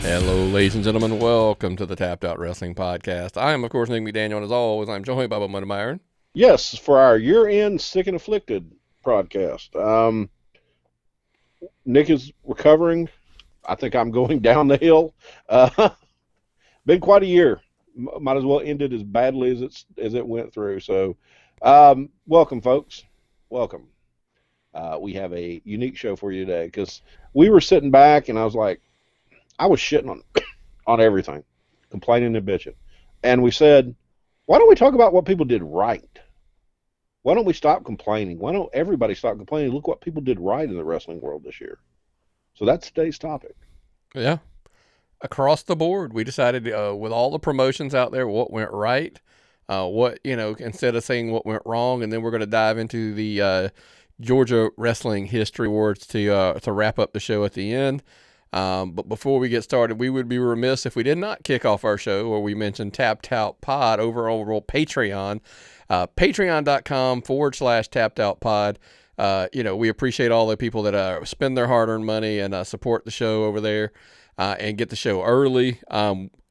Hello, ladies and gentlemen. Welcome to the Tapped Out Wrestling Podcast. I am, of course, Nick McDaniel, and as always, I'm joined by Monday Myron. Yes, for our year-end Sick and Afflicted podcast. Nick is recovering. I think I'm going down the hill. Been quite a year. Might as well end it as badly as it went through. So, welcome, folks. Welcome. We have a unique show for you today because we were sitting back and I was shitting on everything, complaining and bitching, and we said, why don't we talk about what people did right? Why don't we stop complaining? Why don't everybody stop complaining? Look what people did right in the wrestling world this year. So that's today's topic. Yeah. Across the board, we decided with all the promotions out there, what went right, instead of saying what went wrong, and then we're going to dive into the Georgia Wrestling History Awards to wrap up the show at the end. But before we get started, we would be remiss if we did not kick off our show where we mentioned Tapped Out Pod over on Patreon. Patreon.com/Tapped Out Pod. We appreciate all the people that spend their hard-earned money and support the show over there and get the show early.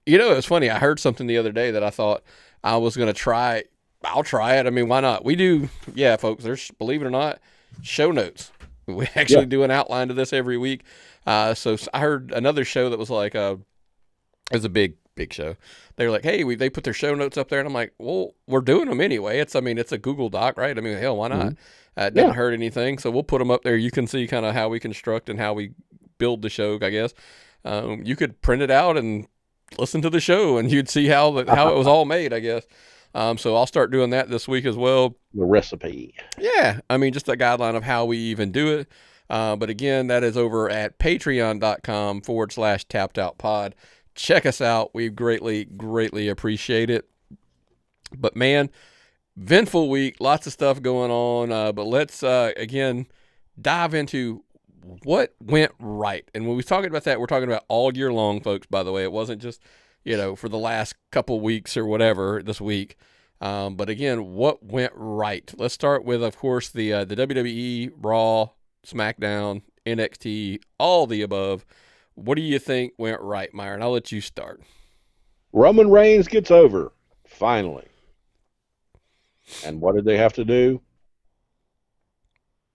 It's funny. I heard something the other day that I thought I was going to try. I'll try it. I mean, why not? We do. Yeah, folks, there's, believe it or not, show notes. We actually do an outline to this every week. So I heard another show that was like, it was a big show. They were like, hey, they put their show notes up there. And I'm like, well, we're doing them anyway. It's a Google Doc, right? I mean, hell, why not? It doesn't hurt anything. So we'll put them up there. You can see kind of how we construct and how we build the show, I guess. You could print it out and listen to the show and you'd see how it was all made, I guess. So I'll start doing that this week as well. The recipe. Yeah. I mean, just a guideline of how we even do it. But again, that is over at patreon.com/Tapped Out Pod. Check us out. We greatly appreciate it. But man, eventful week, lots of stuff going on. But let's, again, dive into what went right. And when we're talking about that, we're talking about all year long, folks, by the way. It wasn't just, for the last couple weeks or whatever this week. But again, what went right? Let's start with, of course, the WWE, Raw, SmackDown, NXT, all the above. What do you think went right, Myron? I'll let you start. Roman Reigns gets over, finally. And what did they have to do?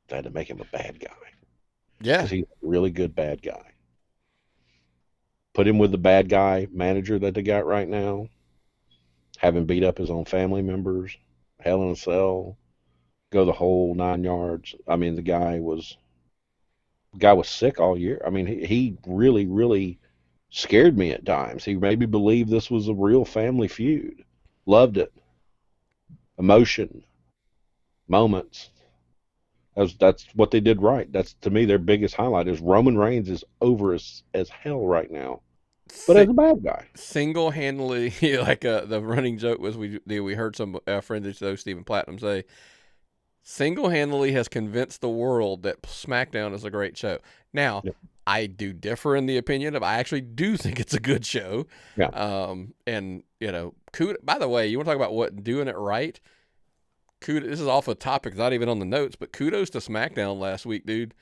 They had to make him a bad guy. Yeah. Because he's a really good bad guy. Put him with the bad guy manager that they got right now. Have him beat up his own family members. Hell in a Cell. Go the whole 9 yards. I mean, the guy was sick all year. I mean, he really scared me at times. He made me believe this was a real family feud. Loved it. Emotion. Moments. That's what they did right. That's, to me, their biggest highlight is Roman Reigns is over as hell right now. But as a bad guy. Single-handedly, the running joke was we heard some friend of the show, Stephen Platinum, say, single-handedly has convinced the world that SmackDown is a great show. Now, I do differ in the opinion of I actually do think it's a good show. Yeah. By the way, you want to talk about what doing it right? This is off a topic, not even on the notes, but kudos to SmackDown last week, dude.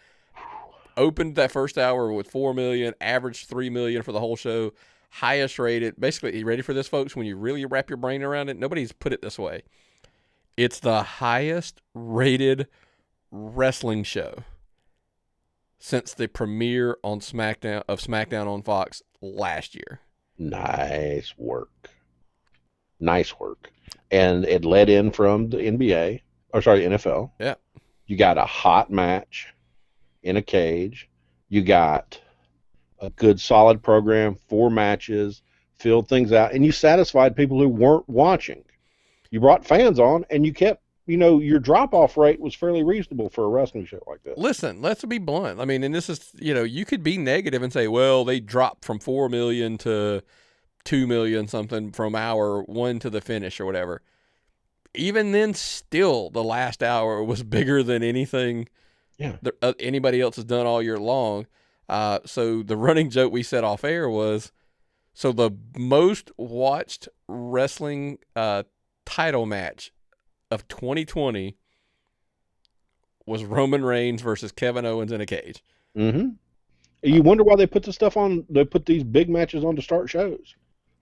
Opened that first hour with 4 million, averaged 3 million for the whole show, highest rated. Basically, you ready for this, folks? When you really wrap your brain around it, nobody's put it this way. It's the highest rated wrestling show since the premiere on SmackDown on Fox last year. Nice work. And it led in from the NFL. Yeah. You got a hot match in a cage. You got a good solid program, 4 matches, filled things out, and you satisfied people who weren't watching. You brought fans on, and you kept, your drop-off rate was fairly reasonable for a wrestling show like this. Listen, let's be blunt. I mean, and this is, you could be negative and say, well, they dropped from 4 million to 2 million something from hour 1 to the finish or whatever. Even then, still, the last hour was bigger than anything anybody else has done all year long. So the running joke we said off air was, so the most watched wrestling title match of 2020 was Roman Reigns versus Kevin Owens in a cage. Mm-hmm. You wonder why they put the stuff on. They put these big matches on to start shows.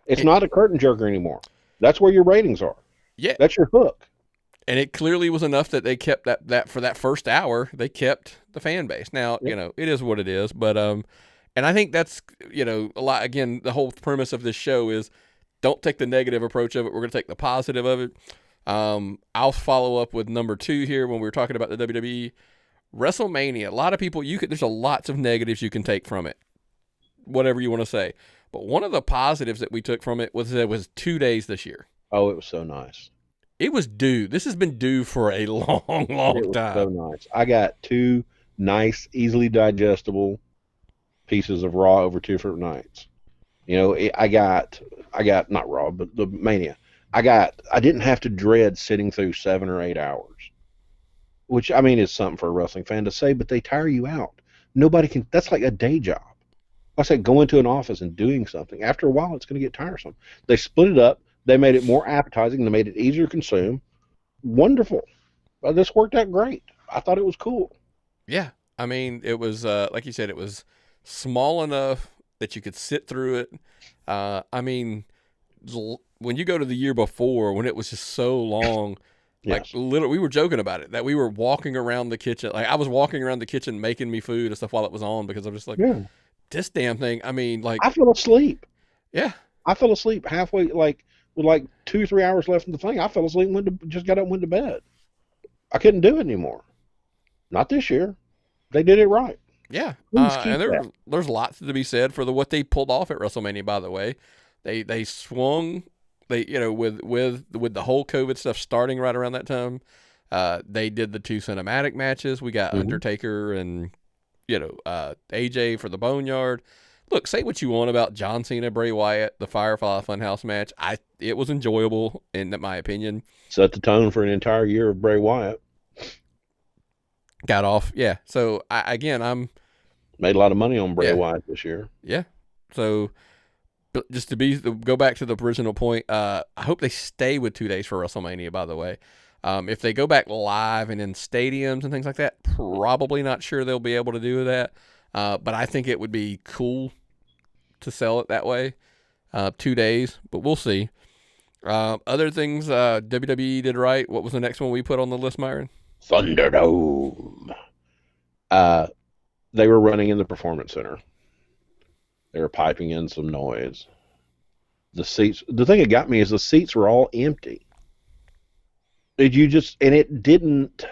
It's It, not a curtain jerker anymore. That's where your ratings are. yeah, That's your hook. and it clearly was enough that they kept that for that first hour. They kept the fan base. Now Yep. it is what it is, but and I think that's a lot. Again, the whole premise of this show is don't take the negative approach of it. We're going to take the positive of it. I'll follow up with number 2 here when we were talking about the WWE WrestleMania. A lot of people there's a lots of negatives you can take from it, whatever you want to say. But one of the positives that we took from it was that it was 2 days this year. Oh, it was so nice. It was due. This has been due for a long, It long was time. so nice. I got 2 nice, easily digestible pieces of Raw over 2 different nights. I got not Raw, but the Mania. I didn't have to dread sitting through 7 or 8 hours, which I mean is something for a wrestling fan to say, but they tire you out. Nobody can. That's like a day job. I said, go into an office and doing something. After a while, it's going to get tiresome. They split it up. They made it more appetizing. They made it easier to consume. Wonderful. This worked out great. I thought it was cool. Yeah. I mean, it was, like you said, it was small enough that you could sit through it. I mean, when you go to the year before, when it was just so long, like Yes. literally, we were joking about it, that we were walking around the kitchen. Like I was walking around the kitchen making me food and stuff while it was on because I'm just like, Yeah. this damn thing. I mean, like, I fell asleep. yeah. I fell asleep halfway, with 2 or 3 hours left in the thing. I fell asleep and just got up and went to bed. I couldn't do it anymore. Not this year. They did it right. Yeah, Please keep and that. there's lots to be said for what they pulled off at WrestleMania. By the way, they swung with the whole COVID stuff starting right around that time. They did the 2 cinematic matches. We got Mhm. Undertaker and AJ for the Boneyard. Look, say what you want about John Cena, Bray Wyatt, the Firefly Funhouse match. It was enjoyable in my opinion. Set the tone for an entire year of Bray Wyatt. Got off, yeah. So I'm Made a lot of money on Bray Yeah. Wyatt this year. yeah. So. But just go back to the original point, I hope they stay with 2 days for WrestleMania, by the way. If they go back live and in stadiums and things like that, probably not sure they'll be able to do that. But I think it would be cool to sell it that way, 2 days, but we'll see. Other things WWE did right. What was the next one we put on the list, Myron? Thunderdome. They were running in the Performance Center. They were piping in some noise. The seats. The thing that got me is the seats were all empty. And it didn't.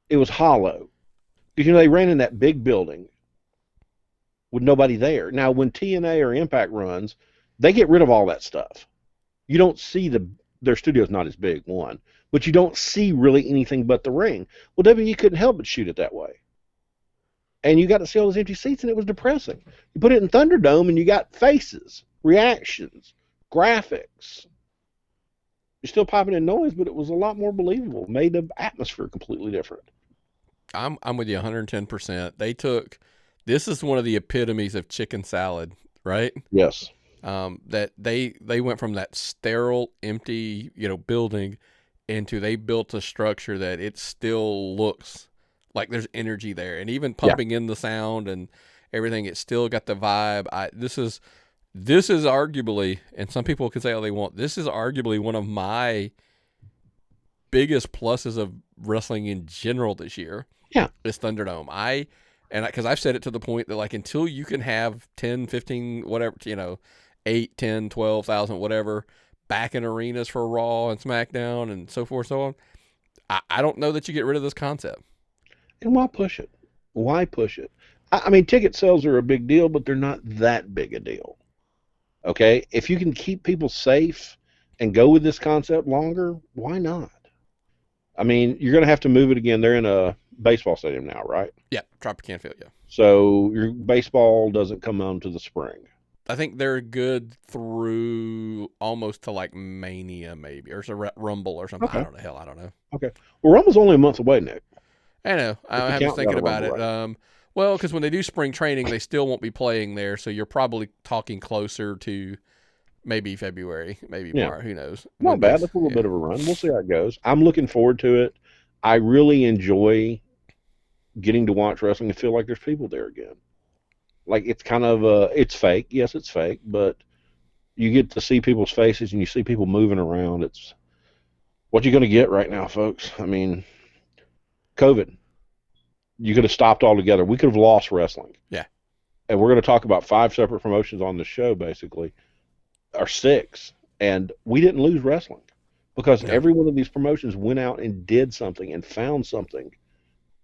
It was hollow because they ran in that big building with nobody there. Now, when TNA or Impact runs, they get rid of all that stuff. You don't see their studio's not as big, one, but you don't see really anything but the ring. Well, WWE couldn't help but shoot it that way. And you got to see all those empty seats, and it was depressing. You put it in Thunderdome, and you got faces, reactions, graphics. You're still piping in noise, but it was a lot more believable. Made the atmosphere completely different. I'm with you 110%. This is one of the epitomes of chicken salad, right? Yes. That they went from that sterile, empty, building into they built a structure that it still looks like there's energy there, and even pumping in the sound and everything, it still got the vibe. This is arguably, and some people can say all they want, this is arguably one of my biggest pluses of wrestling in general this year. Yeah. Is Thunderdome. Because I've said it to the point that like until you can have 10, 15, whatever, 8, 10, 12,000, whatever, back in arenas for Raw and SmackDown and so forth, so on, I don't know that you get rid of this concept. And why push it? Why push it? I mean, ticket sales are a big deal, but they're not that big a deal. Okay? If you can keep people safe and go with this concept longer, why not? I mean, you're going to have to move it again. They're in a baseball stadium now, right? Yeah, Tropicana Field, yeah. So your baseball doesn't come on to the spring. I think they're good through almost to like Mania, maybe, or it's a Rumble or something. Okay. I don't know. Hell, I don't know. Okay. Well, Rumble's only a month away, Nick. I know. I was thinking about it. Well, because when they do spring training, they still won't be playing there, so you're probably talking closer to maybe February, maybe March. Who knows? Not bad. That's a little bit of a run. We'll see how it goes. I'm looking forward to it. I really enjoy getting to watch wrestling and feel like there's people there again. Like it's kind of it's fake. Yes, it's fake, but you get to see people's faces and you see people moving around. It's what you're going to get right now, folks. I mean, COVID. You could have stopped altogether. We could have lost wrestling. Yeah. And we're going to talk about 5 separate promotions on the show, basically, or 6. And we didn't lose wrestling because No. every one of these promotions went out and did something and found something.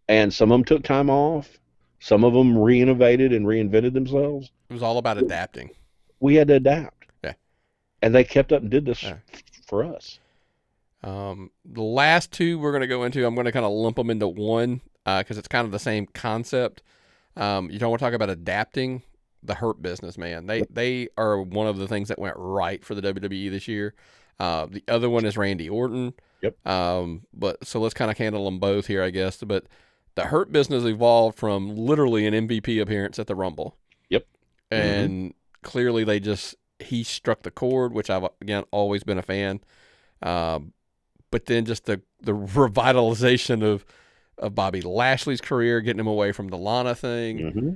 And some of them took time off. Some of them re-innovated and reinvented themselves. It was all about adapting. We had to adapt. Yeah. And they kept up and did this for us. The last 2 we're going to go into, I'm going to kind of lump them into one because it's kind of the same concept. You don't want to talk about adapting. The Hurt Business, man. They are one of the things that went right for the WWE this year. The other one is Randy Orton. Yep. But so let's kind of handle them both here, I guess. But the Hurt Business evolved from literally an MVP appearance at the Rumble. Yep. And clearly he struck the chord, which I've, again, always been a fan. But then just the revitalization of Bobby Lashley's career, getting him away from the Lana thing. Mm-hmm.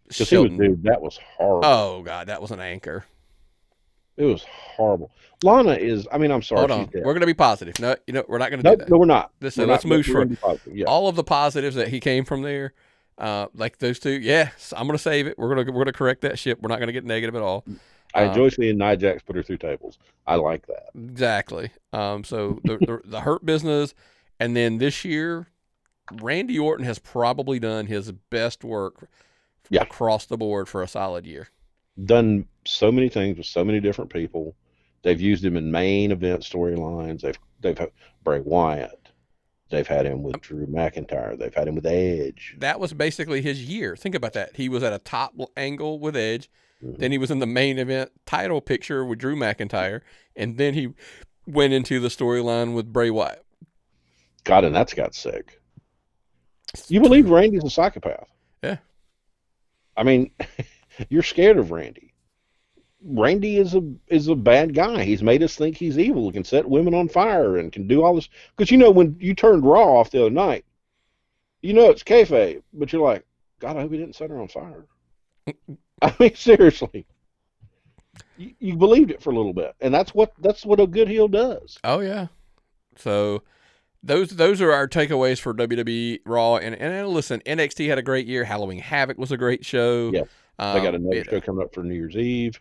Dude, that was horrible. Oh, God, that was an anchor. It was horrible. Lana is, I mean, I'm sorry. Hold on. We're going to be positive. No, we're not going to do that. No, we're not. Let's move from yeah. all of the positives that he came from there. Like those 2, yes, I'm going to save it. We're going to correct that ship. We're not going to get negative at all. I enjoy seeing Nia Jax put her through tables. I like that. Exactly. So the Hurt Business, and then this year, Randy Orton has probably done his best work across the board for a solid year. Done so many things with so many different people. They've used him in main event storylines. They've had Bray Wyatt. They've had him with Drew McIntyre. They've had him with Edge. That was basically his year. Think about that. He was at a top angle with Edge. Then he was in the main event title picture with Drew McIntyre. And then he went into the storyline with Bray Wyatt. God, and that's got sick. You believe Randy's a psychopath? Yeah. I mean, you're scared of Randy. Randy is a bad guy. He's made us think he's evil. He can set women on fire and can do all this. Because when you turned Raw off the other night, it's kayfabe, but you're like, God, I hope he didn't set her on fire. I mean, seriously, you believed it for a little bit, and that's what a good heel does. Oh yeah. So those are our takeaways for WWE Raw, and listen, NXT had a great year. Halloween Havoc was a great show. Yeah, they got another show coming up for New Year's Eve.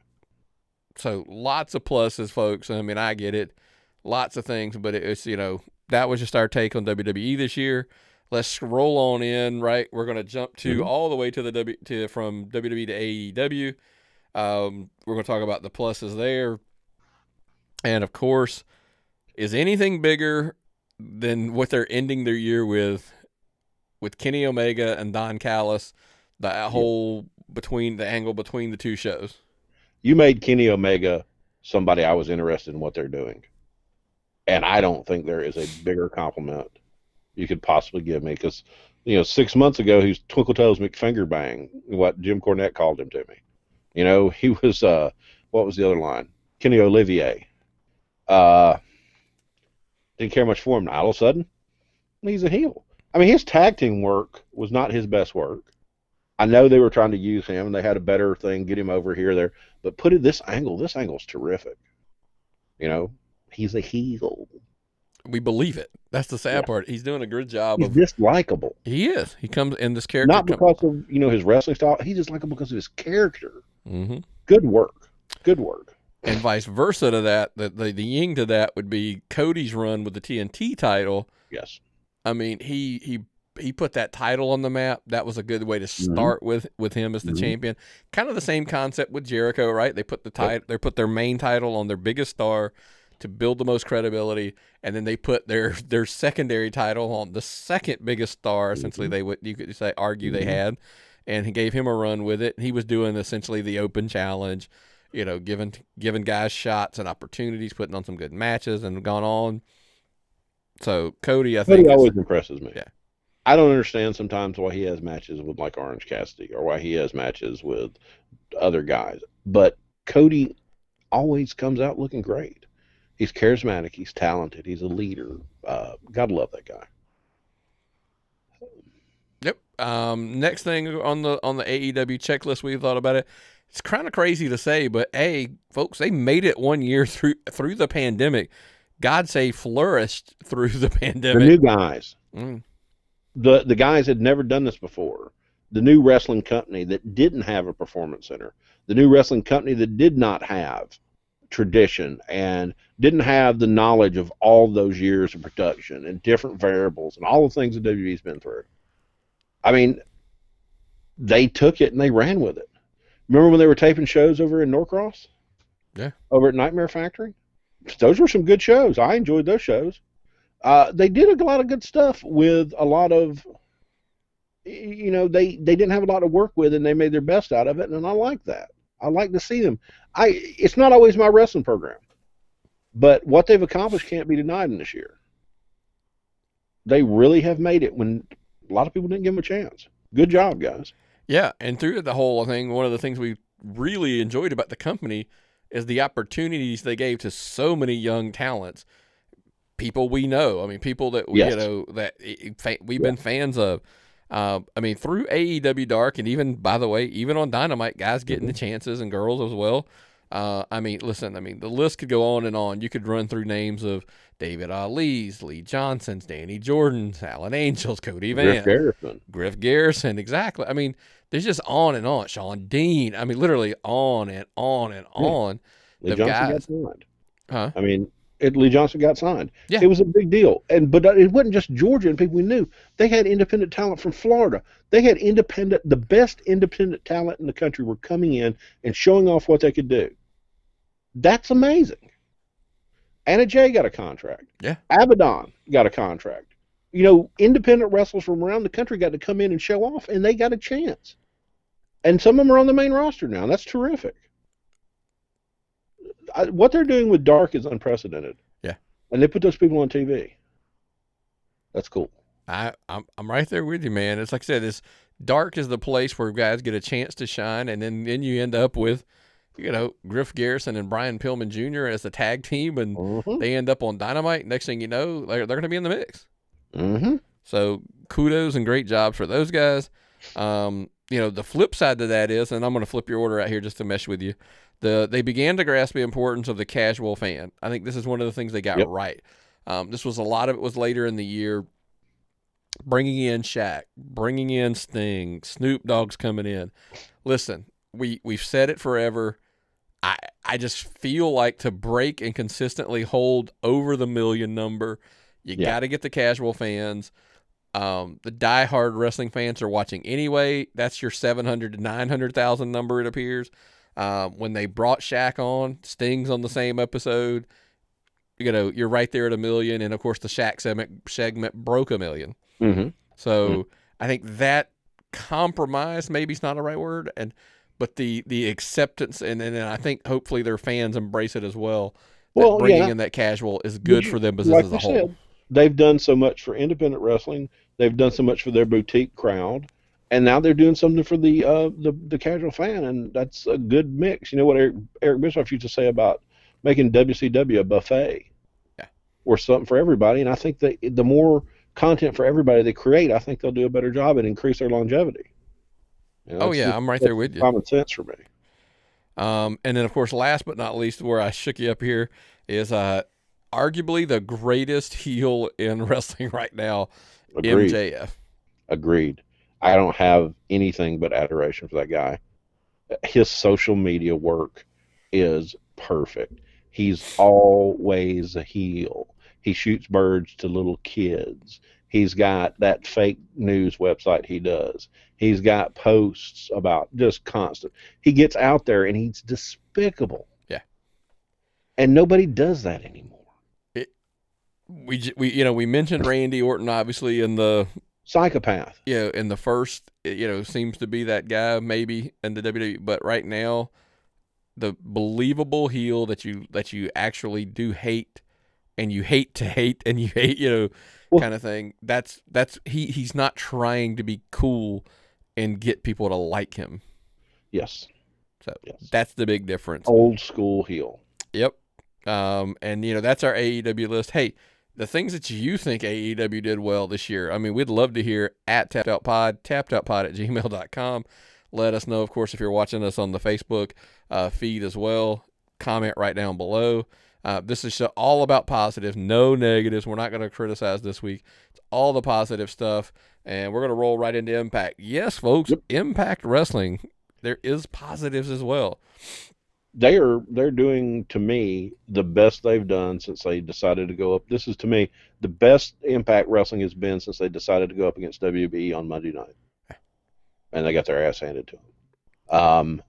So lots of pluses, folks. I mean, I get it, lots of things, but it's that was just our take on WWE this year. Let's roll on in, right? We're going to jump to all the way to from WWE to AEW. We're going to talk about the pluses there. And, of course, is anything bigger than what they're ending their year with Kenny Omega and Don Callis, the whole angle between the 2 shows? You made Kenny Omega somebody I was interested in what they're doing. And I don't think there is a bigger compliment you could possibly give me, because 6 months ago he was Twinkle Toes McFingerbang, what Jim Cornette called him to me. He was what was the other line? Kenny Olivier. Didn't care much for him. Now all of a sudden, he's a heel. I mean, his tag team work was not his best work. I know they were trying to use him, and they had a better thing, get him over here, there. But put it this angle. This angle's terrific. He's a heel. We believe it. That's the sad part. He's doing a good job. He's dislikable. He is. He comes in this character. Not because of his wrestling style. He's just likable because of his character. Mm-hmm. Good work. Good work. And vice versa to that, the yin to that would be Cody's run with the TNT title. Yes. I mean, he put that title on the map. That was a good way to start with him as the champion. Kind of the same concept with Jericho, right? They put they put their main title on their biggest star to build the most credibility, and then they put their secondary title on the second biggest star. Essentially, you could say they had, and he gave him a run with it. He was doing essentially the open challenge, giving guys shots and opportunities, putting on some good matches, and gone on. So Cody, I think, always impresses me. Yeah. I don't understand sometimes why he has matches with like Orange Cassidy, or why he has matches with other guys, but Cody always comes out looking great. He's charismatic. He's talented. He's a leader. Gotta love that guy. Yep. Next thing on the AEW checklist, we thought about it. It's kind of crazy to say, but hey, folks, they made it 1 year through the pandemic. God say flourished through the pandemic. The new guys, Mm. the guys had never done this before. The new wrestling company that didn't have a performance center, the new wrestling company that did not have tradition and didn't have the knowledge of all those years of production and different variables and all the things that WWE's been through. I mean, they took it and they ran with it. Remember when they were taping shows over in Norcross? Yeah. Over at Nightmare Factory? Those were some good shows. I enjoyed those shows. They did a lot of good stuff with a lot of, they didn't have a lot to work with and they made their best out of it, and I like that. I like to see them. It's not always my wrestling program, but what they've accomplished can't be denied in this year. They really have made it when a lot of people didn't give them a chance. Good job, guys. Yeah, and through the whole thing, one of the things we really enjoyed about the company is the opportunities they gave to so many young talents, people we know. I mean, people that we Yes. we've been fans of. I mean, through AEW Dark, and even, by the way, even on Dynamite, guys getting the chances, and girls as well. I mean, listen, the list could go on and on. You could run through names of David Ali's, Lee Johnson's, Danny Jordan's, Alan Angel's, Cody Vance, Griff Garrison, exactly. I mean, there's just on and on. Sean Dean. I mean, literally on and on and on. Lee The Johnson guys. got signed. Huh? I mean, Lee Johnson got signed. Yeah. It was a big deal. But it wasn't just Georgia and people we knew. They had independent talent from Florida. They had the best independent talent in the country were coming in and showing off what they could do. That's amazing. Anna Jay got a contract. Yeah. Abaddon got a contract. Independent wrestlers from around the country got to come in and show off, and they got a chance. And some of them are on the main roster now. That's terrific. What they're doing with Dark is unprecedented. Yeah. And they put those people on TV. That's cool. I'm right there with you, man. It's like I said, this Dark is the place where guys get a chance to shine, and then you end up with, Griff Garrison and Brian Pillman Jr. as the tag team, and they end up on Dynamite. Next thing you know, they're going to be in the mix. Mm-hmm. So kudos and great jobs for those guys. The flip side to that is, and I'm going to flip your order out here just to mesh with you, they began to grasp the importance of the casual fan. I think this is one of the things they got right. This was a lot of it was later in the year, bringing in Shaq, bringing in Sting, Snoop Dogg's coming in. Listen, we've said it forever. I just feel like to break and consistently hold over the million number, you got to get the casual fans. The diehard wrestling fans are watching anyway. That's your 700 to 900,000 number, it appears. When they brought Shaq on, Sting's on the same episode. You're right there at 1 million, and of course the Shaq segment broke 1 million. Mm-hmm. So I think that compromise maybe is not the right word, but the acceptance, and I think hopefully their fans embrace it as well. Bringing in that casual is good for them business as a whole. Said, they've done so much for independent wrestling. They've done so much for their boutique crowd, and now they're doing something for the casual fan, and that's a good mix. You know what Eric Bischoff used to say about making WCW a buffet, or something for everybody. And I think that the more content for everybody they create, I think they'll do a better job and increase their longevity. I'm right there with you. Common sense for me. And then, of course, last but not least, where I shook you up here is arguably the greatest heel in wrestling right now, Agreed. MJF. Agreed. I don't have anything but adoration for that guy. His social media work is perfect. He's always a heel. He shoots birds to little kids. He's got that fake news website he does. He's got posts about just constant. He gets out there and he's despicable. Yeah. And nobody does that anymore. We mentioned Randy Orton obviously in the psychopath. In the first, seems to be that guy maybe in the WWE, but right now, the believable heel that you actually do hate, and you hate to hate, and you hate, kind of thing. That's he's not trying to be cool and get people to like him. Yes. So that's the big difference. Old school heel. Yep. And that's our AEW list. Hey, the things that you think AEW did well this year. I mean, we'd love to hear at tapped tapped at gmail.com. Let us know, of course, if you're watching us on the Facebook feed as well. Comment right down below. This is all about positives, no negatives. We're not going to criticize this week. It's all the positive stuff, and we're going to roll right into Impact. Yes, folks, Impact Wrestling, there is positives as well. They're doing, to me, the best they've done since they decided to go up. This is, to me, the best Impact Wrestling has been since they decided to go up against WBE on Monday night, and they got their ass handed to them.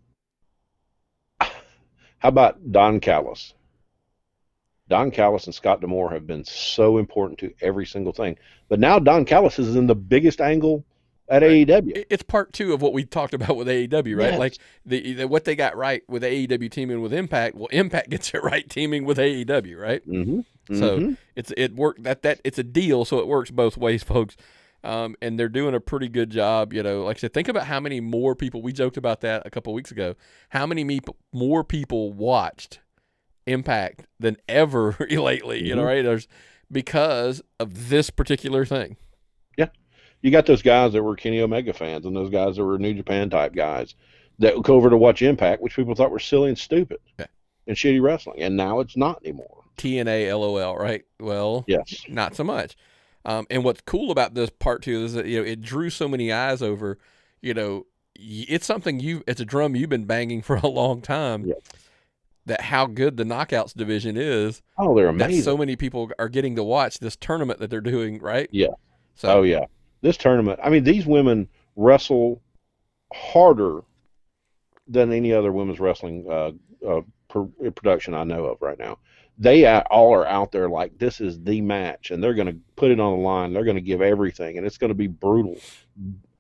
How about Don Kallus? Don Kallus and Scott D'Amore have been so important to every single thing. But now Don Kallus is in the biggest angle at AEW. It's part 2 of what we talked about with AEW, right? Yes. Like what they got right with AEW teaming with Impact. Well, Impact gets it right teaming with AEW, right? Mm-hmm. So it worked. That it's a deal, so it works both ways, folks. And they're doing a pretty good job. You know, like I said, think about how many more people. We joked about that a couple of weeks ago. How many more people watched Impact than ever lately? You know, right? There's because of this particular thing. Yeah, you got those guys that were Kenny Omega fans, and those guys that were New Japan type guys that would go over to watch Impact, which people thought were silly and stupid and shitty wrestling, and now it's not anymore. TNA, LOL, right? Well, yes, not so much. And what's cool about this part 2 is that, you know, it drew so many eyes over. You know, it's something it's a drum you've been banging for a long time. Yes. That how good the Knockouts division is. Oh, they're amazing. That so many people are getting to watch this tournament that they're doing, right? Yeah. So, oh yeah, this tournament. I mean, these women wrestle harder than any other women's wrestling production I know of right now. They all are out there like this is the match, and they're going to put it on the line. They're going to give everything, and it's going to be brutal,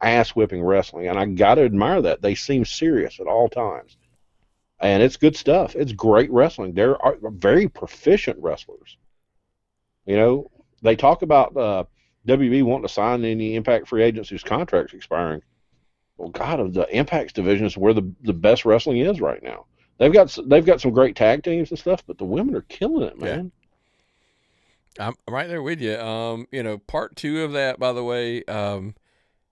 ass-whipping wrestling. And I got to admire that. They seem serious at all times. And it's good stuff. It's great wrestling. They're very proficient wrestlers. You know, they talk about WB wanting to sign any Impact free agents whose contract's expiring. Well, God, the Impact's division is where the best wrestling is right now. They've got some great tag teams and stuff, but the women are killing it, man. Yeah. I'm right there with you. You know, part 2 of that, by the way,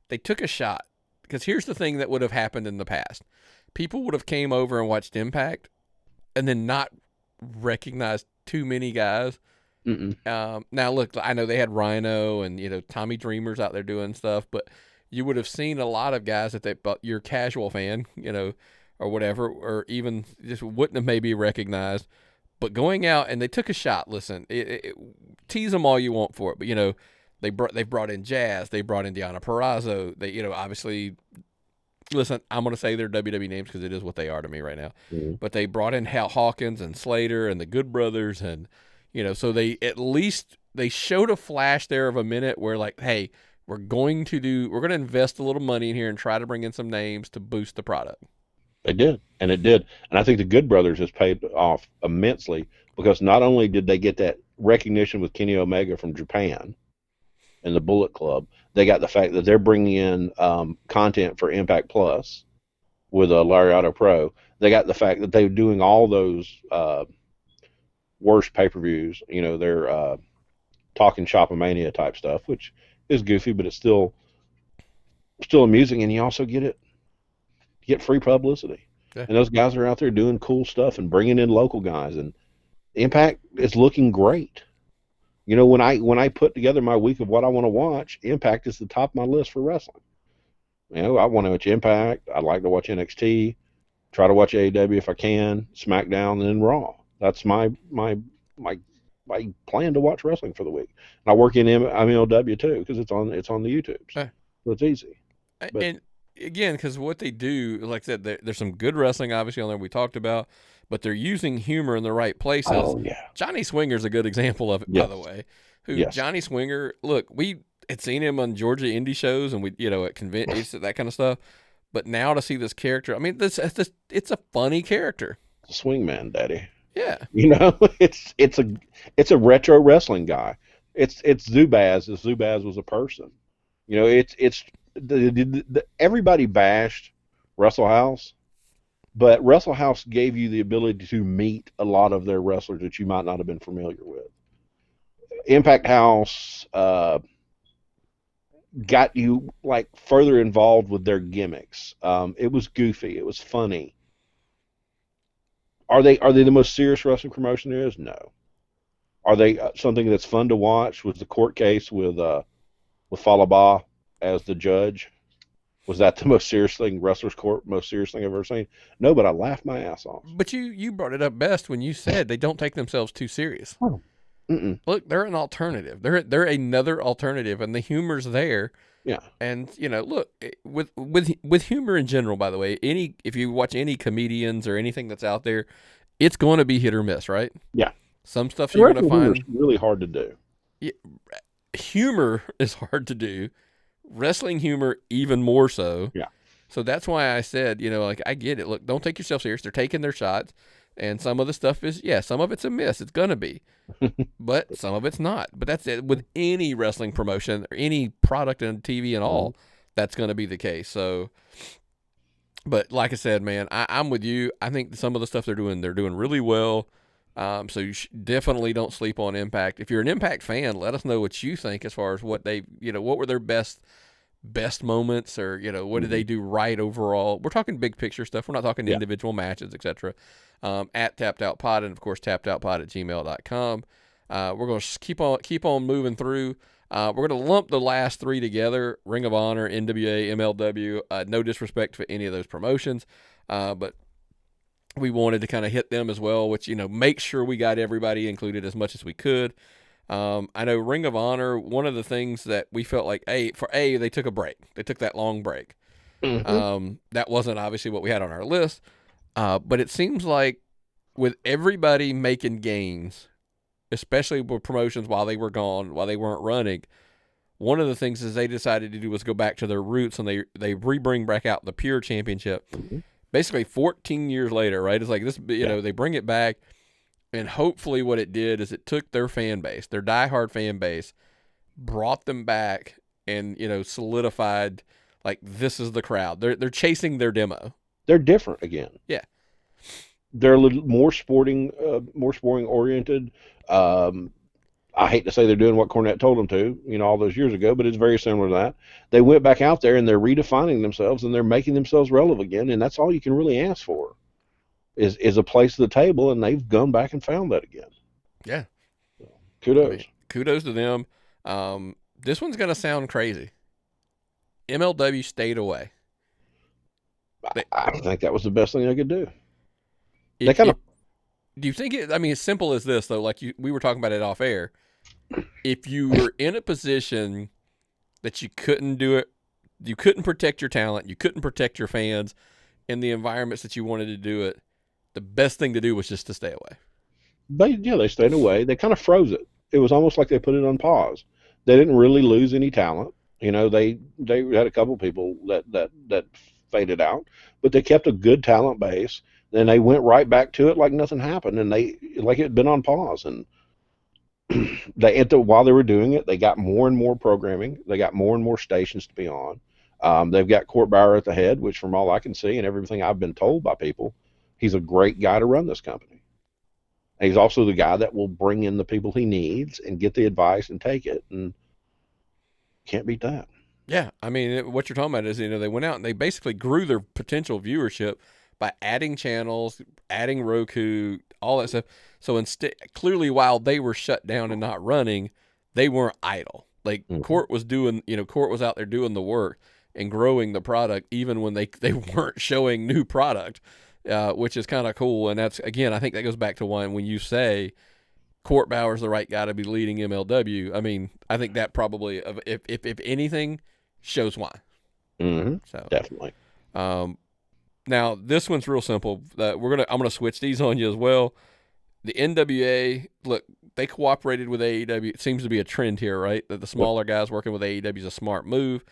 they took a shot because here's the thing that would have happened in the past. People would have came over and watched Impact and then not recognized too many guys. Now, look, I know they had Rhino and, you know, Tommy Dreamer's out there doing stuff, but you would have seen a lot of guys that your casual fan, you know, or whatever, or even just wouldn't have maybe recognized. But going out, and they took a shot. Listen, tease them all you want for it, but, you know, they've brought in Jazz. They brought in Deonna Purrazzo. They, you know, obviously... Listen, I'm going to say their WWE names because it is what they are to me right now. But they brought in Hal Hawkins and Slater and the Good Brothers. And, you know, so they showed a flash there of a minute where like, hey, we're going to invest a little money in here and try to bring in some names to boost the product. They did. And it did. And I think the Good Brothers has paid off immensely because not only did they get that recognition with Kenny Omega from Japan and the Bullet Club, they got the fact that they're bringing in content for Impact Plus with a Lariato Pro. They got the fact that they're doing all those worst pay-per-views. You know, they're talking Shopomania type stuff, which is goofy, but it's still amusing. And you also get free publicity. Okay. And those guys are out there doing cool stuff and bringing in local guys. And Impact is looking great. You know, when I put together my week of what I want to watch, Impact is the top of my list for wrestling. You know, I want to watch Impact. I'd like to watch NXT. Try to watch AEW if I can. Smackdown and then Raw. That's my plan to watch wrestling for the week. And I work in MLW too because it's on the YouTubes, so it's easy. But, and again, because what they do, like I said, there's some good wrestling obviously on there we talked about. But they're using humor in the right places. Oh, yeah. Johnny Swinger's a good example of it, by the way. Johnny Swinger, look, we had seen him on Georgia indie shows and we, you know, at conventions, that kind of stuff. But now to see this character, I mean, it's a funny character. It's a swingman, daddy. Yeah. You know, it's a retro wrestling guy. It's Zubaz if Zubaz was a person. You know, everybody bashed Russell House. But Wrestle House gave you the ability to meet a lot of their wrestlers that you might not have been familiar with. Impact House got you like further involved with their gimmicks. It was goofy. It was funny. Are they the most serious wrestling promotion there is? No. Are they something that's fun to watch? Was the court case with Falaba as the judge? Was that the most serious thing, wrestlers court, most serious thing I've ever seen? No, but I laughed my ass off. But you brought it up best when you said they don't take themselves too serious. Oh. Mm-mm. Look, they're an alternative. They're another alternative, and the humor's there. Yeah. And look, with humor in general, by the way, if you watch any comedians or anything that's out there, it's going to be hit or miss, right? Yeah. Some stuff you're going to Humor is find really hard to do. humor is hard to do. Wrestling humor even more so. Yeah. So that's why I said, like I get it. Look, don't take yourself serious. They're taking their shots, and some of the stuff is some of it's a miss. It's gonna be, but some of it's not. But that's it with any wrestling promotion or any product on TV and all. That's gonna be the case. So, but like I said, man, I'm with you. I think some of the stuff they're doing really well. So you definitely don't sleep on Impact. If you're an Impact fan, let us know what you think as far as what they, what were their best moments, or what did they do right overall. We're talking big picture stuff. We're not talking individual matches, etc. At Tapped Out Pod, and of course tappedoutpod@gmail.com. We're going to keep on moving through. We're going to lump the last three together: Ring of Honor, NWA, MLW. No disrespect for any of those promotions, but we wanted to kind of hit them as well, which, make sure we got everybody included as much as we could. I know Ring of Honor, one of the things that we felt like, they took a break. They took that long break. Mm-hmm. That wasn't obviously what we had on our list. But it seems like with everybody making gains, especially with promotions while they were gone, while they weren't running, one of the things is they decided to do was go back to their roots, and they bring back out the Pure Championship. Mm-hmm. Basically 14 years later, right? It's like this, they bring it back, and hopefully what it did is it took their fan base, their diehard fan base, brought them back, and, solidified, like, this is the crowd. They're chasing their demo. They're different again. Yeah. They're a little more sporting oriented. I hate to say they're doing what Cornette told them to, all those years ago, but it's very similar to that. They went back out there and they're redefining themselves, and they're making themselves relevant again, and that's all you can really ask for is a place at the table, and they've gone back and found that again. Yeah. So, kudos. Kudos to them. This one's going to sound crazy. MLW stayed away. I think that was the best thing they could do. Do you think it? I mean, as simple as this, though. Like we were talking about it off air. If you were in a position that you couldn't do it, you couldn't protect your talent, you couldn't protect your fans in the environments that you wanted to do it, the best thing to do was just to stay away. They stayed away. They kind of froze it. It was almost like they put it on pause. They didn't really lose any talent. They had a couple people that faded out, but they kept a good talent base. Then they went right back to it like nothing happened, and it had been on pause. And while they were doing it, they got more and more programming. They got more and more stations to be on. They've got Court Bauer at the head, which, from all I can see and everything I've been told by people, he's a great guy to run this company. And he's also the guy that will bring in the people he needs and get the advice and take it. And can't beat that. Yeah, I mean, what you're talking about is they went out and they basically grew their potential viewership by adding channels, adding Roku, all that stuff. So instead, clearly, while they were shut down and not running, they weren't idle. Like Court was Court was out there doing the work and growing the product, even when they weren't showing new product, which is kind of cool. And that's, again, I think that goes back to when you say Court Bauer's the right guy to be leading MLW. I mean, I think that probably, if anything, shows why. Mm-hmm. So definitely. Now, this one's real simple. I'm gonna switch these on you as well. The NWA, look, they cooperated with AEW. It seems to be a trend here, right? That the smaller guys working with AEW is a smart move.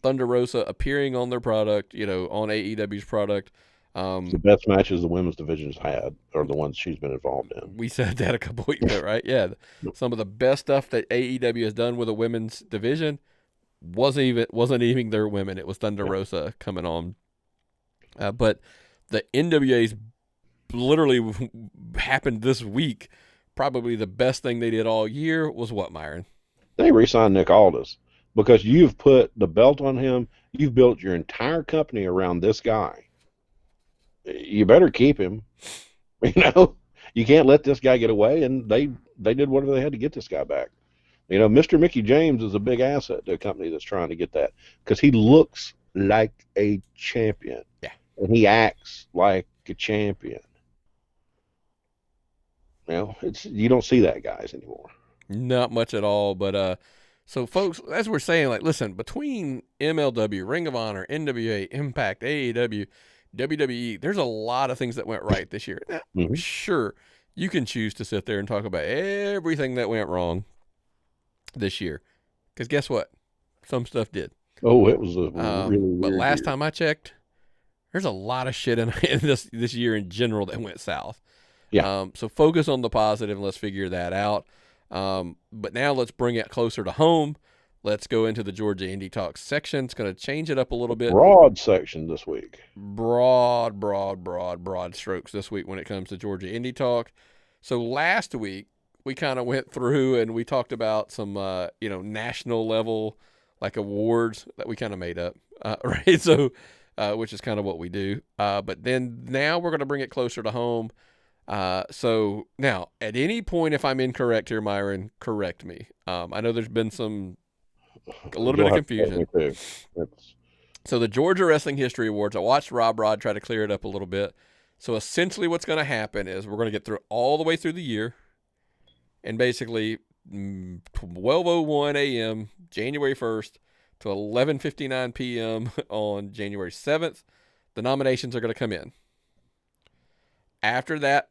Thunder Rosa appearing on their product, on AEW's product. The best matches the women's division's had are the ones she's been involved in. We said that a couple weeks ago, right? Yeah. Some of the best stuff that AEW has done with a women's division wasn't even their women. It was Thunder Rosa coming on. But the NWA's literally happened this week, probably the best thing they did all year was what, Myron? They re-signed Nick Aldis because you've put the belt on him. You've built your entire company around this guy. You better keep him. You know, you can't let this guy get away. And they did whatever they had to get this guy back. You know, Mr. Mickey James is a big asset to a company that's trying to get that because he looks like a champion. Yeah. And he acts like a champion. You know, you don't see that guys anymore. Not much at all. But so folks, as we're saying, like, listen, between MLW, Ring of Honor, NWA, Impact, AEW, WWE, there's a lot of things that went right this year. Now, Mm-hmm. sure, you can choose to sit there and talk about everything that went wrong this year, because guess what? Some stuff did. Oh, it was a really weird But last year. time I checked, there's a lot of shit in this year in general that went south. Yeah. So focus on the positive and let's figure that out. But now let's bring it closer to home. Let's go into the Georgia Indie Talk section. It's going to change it up a little bit. Broad section this week. Broad strokes this week when it comes to Georgia Indie Talk. So last week we kind of went through and we talked about some, national level like awards that we kind of made up, right? So, which is kind of what we do. But then now we're going to bring it closer to home. So now at any point, if I'm incorrect here, Myron, correct me. I know there's been a little bit of confusion. So the Georgia Wrestling History Awards, I watched Rob Rod try to clear it up a little bit. So essentially what's going to happen is we're going to get through all the way through the year, and basically 12:01 a.m. January 1st to 11:59 p.m. on January 7th, the nominations are going to come in. After that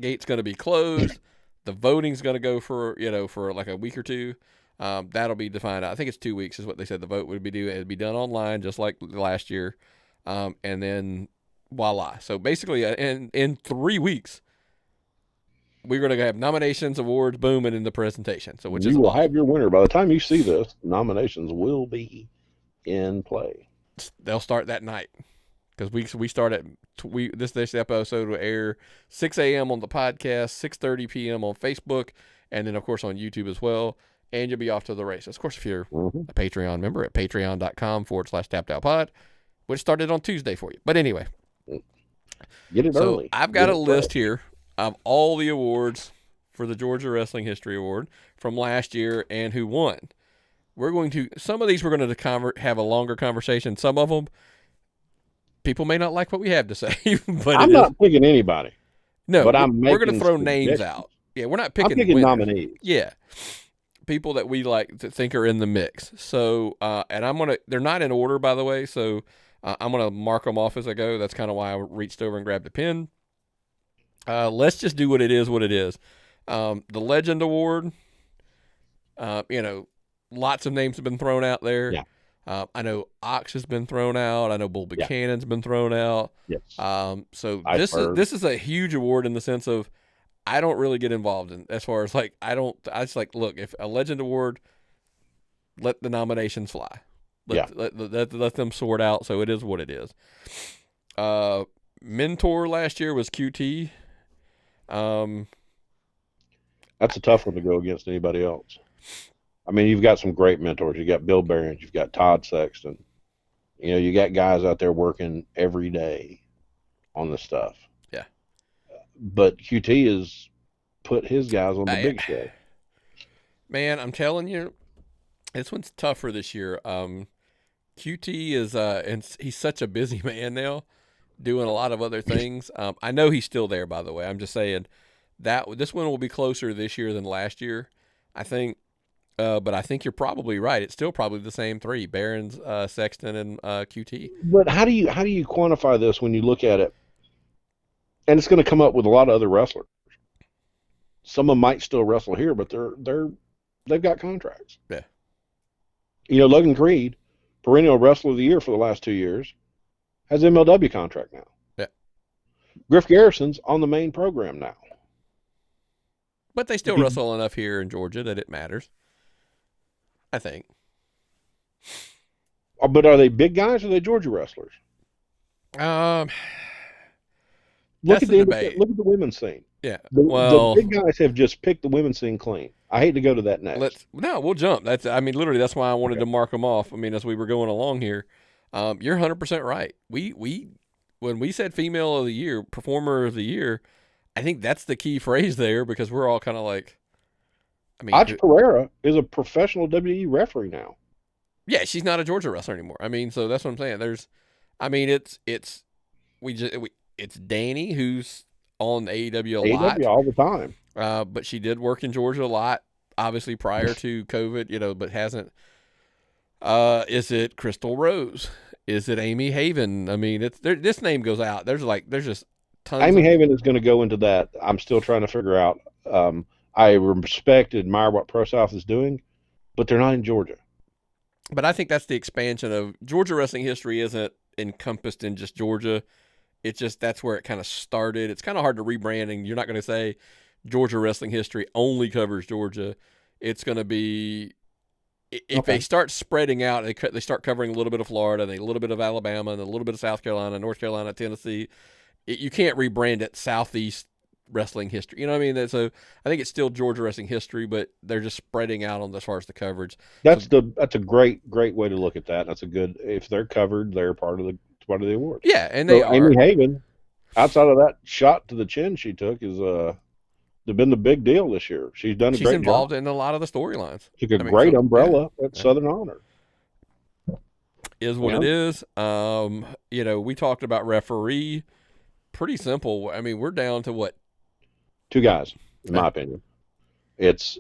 gate's going to be closed. The voting's going to go for like a week or two. That'll be defined. I think it's 2 weeks is what they said the vote would be due. It'd be done online just like last year. And then voila. So basically in 3 weeks, we're going to have nominations, awards, boom, and in the presentation. So which you will have your winner. By the time you see this, nominations will be in play. They'll start that night. Because we start at this episode will air 6 a.m. on the podcast, 6:30 p.m. on Facebook, and then of course on YouTube as well. And you'll be off to the races. Of course, if you're a Patreon member at patreon.com/tappedOutPod, which started on Tuesday for you. But anyway, get it early. I've got a list here of all the awards for the Georgia Wrestling History Award from last year and who won. Some of these we're going to have a longer conversation. Some of them, people may not like what we have to say, but I'm not picking anybody. No, but we're going to throw names out. Yeah, we're not picking. I'm picking nominees. Yeah, people that we like to think are in the mix. So, and they're not in order, by the way. So, I'm gonna mark them off as I go. That's kind of why I reached over and grabbed a pen. Let's just do what it is. The Legend Award. Lots of names have been thrown out there. Yeah. I know Ox has been thrown out. I know Bull Buchanan's been thrown out. Yes. So this is a huge award in the sense of I don't really get involved in as far as like I just like look, if a Legend Award, let the nominations fly. Let them sort out. So it is what it is. Mentor last year was QT. That's a tough one to go against anybody else. I mean, you've got some great mentors. You got Bill Behrens. You've got Todd Sexton. You got guys out there working every day on this stuff. Yeah. But QT has put his guys on the big show. Man, I'm telling you, this one's tougher this year. QT is, and he's such a busy man now, doing a lot of other things. I know he's still there, by the way. I'm just saying that this one will be closer this year than last year, I think. But I think you're probably right. It's still probably the same three: Behrens, Sexton, and QT. But how do you quantify this when you look at it? And it's going to come up with a lot of other wrestlers. Some of them might still wrestle here, but they've got contracts. Yeah. Logan Creed, perennial wrestler of the year for the last 2 years, has MLW contract now. Yeah. Griff Garrison's on the main program now. But they still wrestle enough here in Georgia that it matters, I think. But are they big guys or are they Georgia wrestlers? Look That's at the debate. look at the women's scene. Yeah. The Well, big guys have just picked the women's scene clean. I hate to go to that next. we'll jump. I mean, literally, that's why I wanted Okay. to mark them off. I mean, as we were going along here, you're 100% right. When we said female of the year, performer of the year, I think that's the key phrase there because we're all kind of like, I mean, Ach Pereira is a professional WWE referee now. yeah, she's not a Georgia wrestler anymore. I mean, so that's what I'm saying. I mean, it's Danny who's on AEW a AEW lot, all the time. but she did work in Georgia a lot, obviously prior to COVID, but hasn't. Is it Crystal Rose? Is it Amy Haven? I mean, this name goes out. There's just tons. Amy Haven is going to go into that. I'm still trying to figure out. I respect and admire what Pro South is doing, but they're not in Georgia. But I think that's the expansion of Georgia wrestling history isn't encompassed in just Georgia. It's just that's where it kind of started. It's kind of hard to rebrand, and you're not going to say Georgia wrestling history only covers Georgia. It's going to be if they start spreading out, they start covering a little bit of Florida, and a little bit of Alabama, and a little bit of South Carolina, North Carolina, Tennessee. You can't rebrand it Southeast wrestling history. You know what I mean? So I think it's still Georgia wrestling history, but they're just spreading out on as far as the coverage. That's a great way to look at that. That's a good. If they're covered, they're part of the award. Yeah, and they are. Amy Haven, outside of that shot to the chin she took, is been the big deal this year. She's done a great job. She's involved in a lot of the storylines. Took a great umbrella at Southern Honor. Is what it is. We talked about referee. Pretty simple. I mean, we're down to what? 2 guys, in my opinion. It's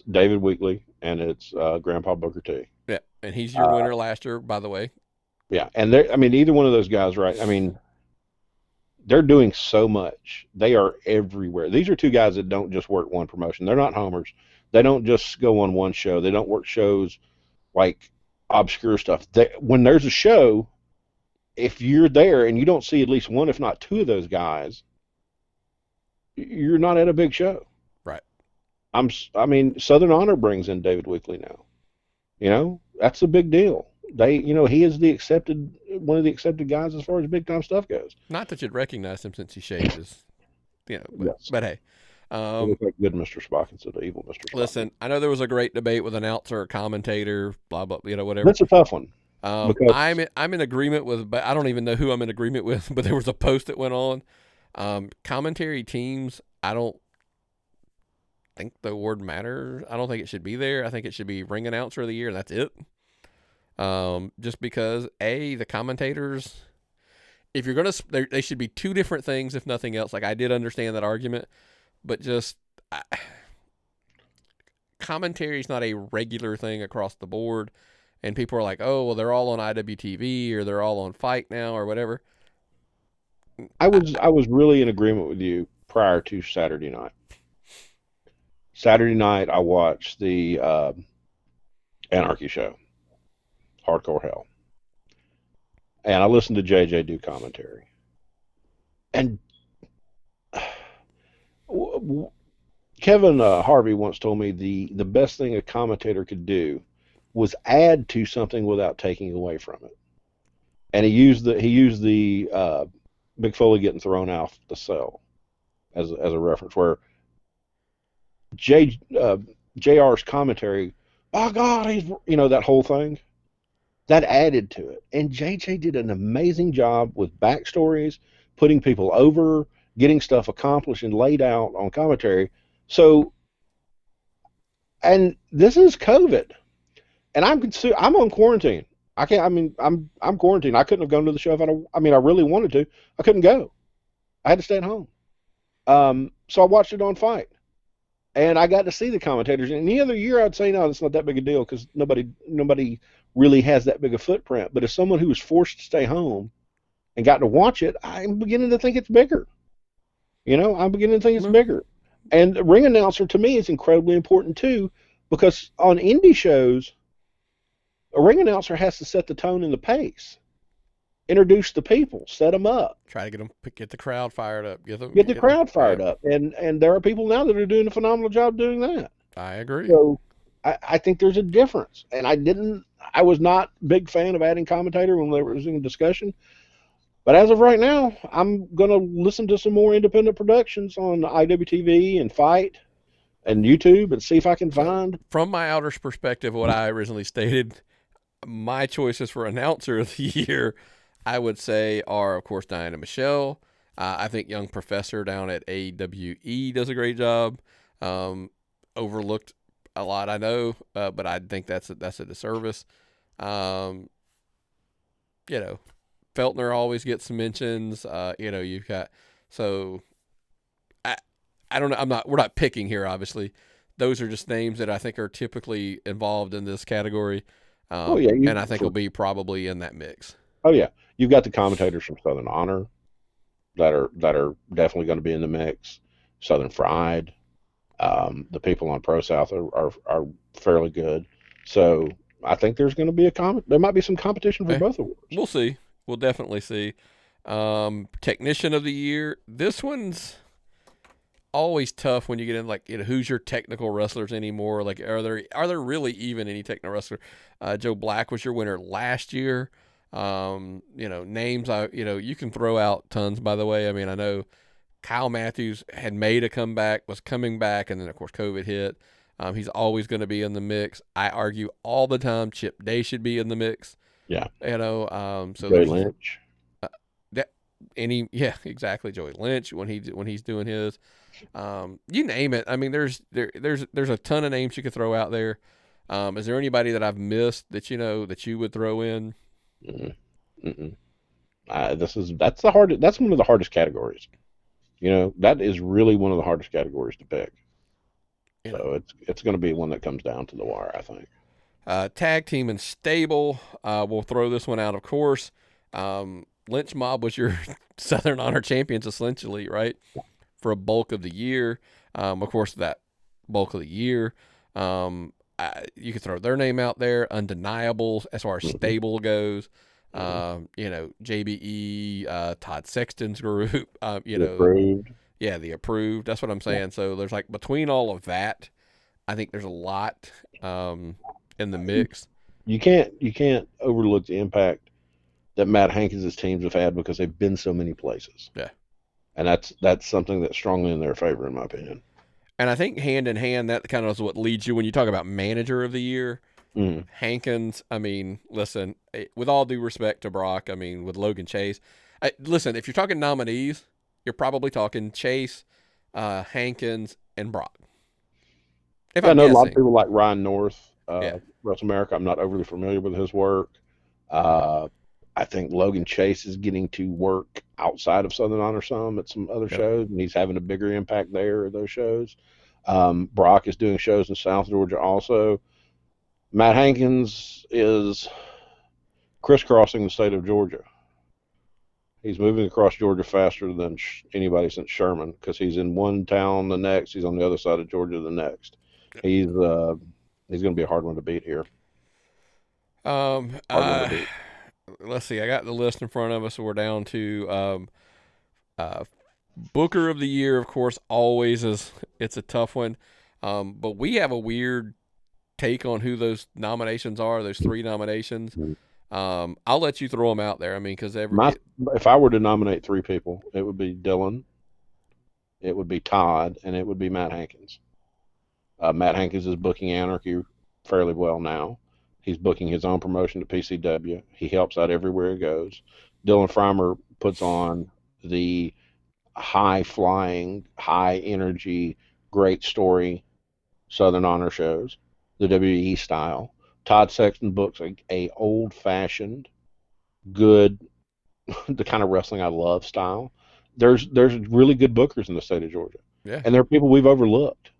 David Weekley and it's Grandpa Booker T. Yeah, and he's your winner last year, by the way. Yeah, and either one of those guys, right? I mean, they're doing so much. They are everywhere. These are 2 guys that don't just work one promotion. They're not homers. They don't just go on one show. They don't work shows like obscure stuff. When there's a show, if you're there and you don't see at least one, if not 2 of those guys, you're not at a big show. Right. I mean, Southern Honor brings in David Weekley now. That's a big deal. He is one of the accepted guys as far as big time stuff goes. Not that you'd recognize him since he shaved his, yes. But hey. Look like good Mr. Spock instead of evil Mr. Spock. Listen, I know there was a great debate with announcer, commentator, blah, blah, whatever. That's a tough one. I'm in agreement with, but I don't even know who I'm in agreement with, but there was a post that went on. Commentary teams, I don't think the award matters. I don't think it should be there. I think it should be ring announcer of the year, and that's it. Just because, the commentators, if you're going to, they should be 2 different things, if nothing else. Like, I did understand that argument, but just commentary is not a regular thing across the board. And people are like, oh, well, they're all on IWTV or they're all on Fight now or whatever. I was really in agreement with you prior to Saturday night. Saturday night, I watched the Anarchy show, Hardcore Hell. And I listened to JJ do commentary. And Kevin Harvey once told me the best thing a commentator could do was add to something without taking away from it. And he used the Mick Foley getting thrown out the cell as a reference, where JR's commentary, oh God, he's that whole thing, that added to it. And JJ did an amazing job with backstories, putting people over, getting stuff accomplished and laid out on commentary. So, and this is COVID, and I'm on quarantine. I can't. I mean, I'm quarantined. I couldn't have gone to the show if I really wanted to. I couldn't go. I had to stay at home. So I watched it on Fight, and I got to see the commentators. And any other year, I'd say no, it's not that big a deal because nobody really has that big a footprint. But as someone who was forced to stay home and got to watch it, I'm beginning to think it's bigger. I'm beginning to think it's bigger. And the ring announcer to me is incredibly important too, because on indie shows, a ring announcer has to set the tone and the pace, introduce the people, set them up, try to get the crowd fired up, get the crowd fired up, and there are people now that are doing a phenomenal job doing that. I agree. So I think there's a difference, and I was not a big fan of adding commentator when there was in discussion. But as of right now, I'm gonna listen to some more independent productions on IWTV and Fight and YouTube and see if I can So, find. from my outer's perspective, what I originally stated, my choices for announcer of the year, I would say, are of course Diana Michelle. I think young Professor down at AWE does a great job. Overlooked a lot, I know, but I think that's a disservice. Um, you know, Feltner always gets some mentions. You've got so I I don't know. We're not picking here, obviously. Those are just names that I think are typically involved in this category, Oh yeah, and I think will be probably in that mix. oh yeah, you've got the commentators from Southern Honor that are definitely going to be in the mix. Southern Fried, the people on Pro South are fairly good. So I think there's going to be there might be some competition for both awards. We'll see. We'll definitely see. Technician of the year. This one's always tough when you get in who's your technical wrestlers anymore. Like are there really even any technical wrestler? Joe Black was your winner last year. Names you can throw out tons. By the way, I mean I know Kyle Matthews had made a comeback, was coming back, and then of course COVID hit. He's always going to be in the mix. I argue all the time Chip Day should be in the mix. Yeah. So Joey there's Lynch. that exactly, Joey Lynch when he's doing his. You name it. I mean, there's a ton of names you could throw out there. Is there anybody that I've missed that that you would throw in? Mm-mm. Mm-mm. That's the hardest. That's one of the hardest categories. That is really one of the hardest categories to pick. So it's going to be one that comes down to the wire, I think. Tag team and stable. We'll throw this one out, of course. Lynch Mob was your Southern Honor champions, essentially, right? For a bulk of the year. Of course, that bulk of the year, you could throw their name out there. Undeniable as far as stable goes. JBE, Todd Sexton's group. Approved. Yeah, the approved. That's what I'm saying. Yeah. So there's between all of that, I think there's a lot in the mix. You can't overlook the impact that Matt Hankins' teams have had because they've been so many places. Yeah. And that's something that's strongly in their favor, in my opinion. And I think hand in hand, that kind of is what leads you when you talk about manager of the year. Hankins, I mean, listen, with all due respect to Brock, I mean, with Logan Chase, listen, if you're talking nominees, you're probably talking Chase, Hankins, and Brock. I know a lot of people like Ryan North, Wrestle America. I'm not overly familiar with his work. I think Logan Chase is getting to work outside of Southern Honor some at some other shows, and he's having a bigger impact there at those shows. Brock is doing shows in South Georgia also. Matt Hankins is crisscrossing the state of Georgia. He's moving across Georgia faster than anybody since Sherman because he's in one town the next. He's on the other side of Georgia the next. He's going to be a hard one to beat here. Let's see. I got the list in front of us. So we're down to Booker of the Year, of course, always is. It's a tough one. But we have a weird take on who those nominations are, those 3 nominations. I'll let you throw them out there. I mean, because if I were to nominate 3 people, it would be Dylan, it would be Todd, and it would be Matt Hankins. Matt Hankins is booking Anarchy fairly well now. He's booking his own promotion to PCW. He helps out everywhere he goes. Dylan Frymer puts on the high-flying, high-energy, great story Southern Honor shows, the WE style. Todd Sexton books a old-fashioned, good, the kind of wrestling I love style. There's really good bookers in the state of Georgia. Yeah. And there are people we've overlooked.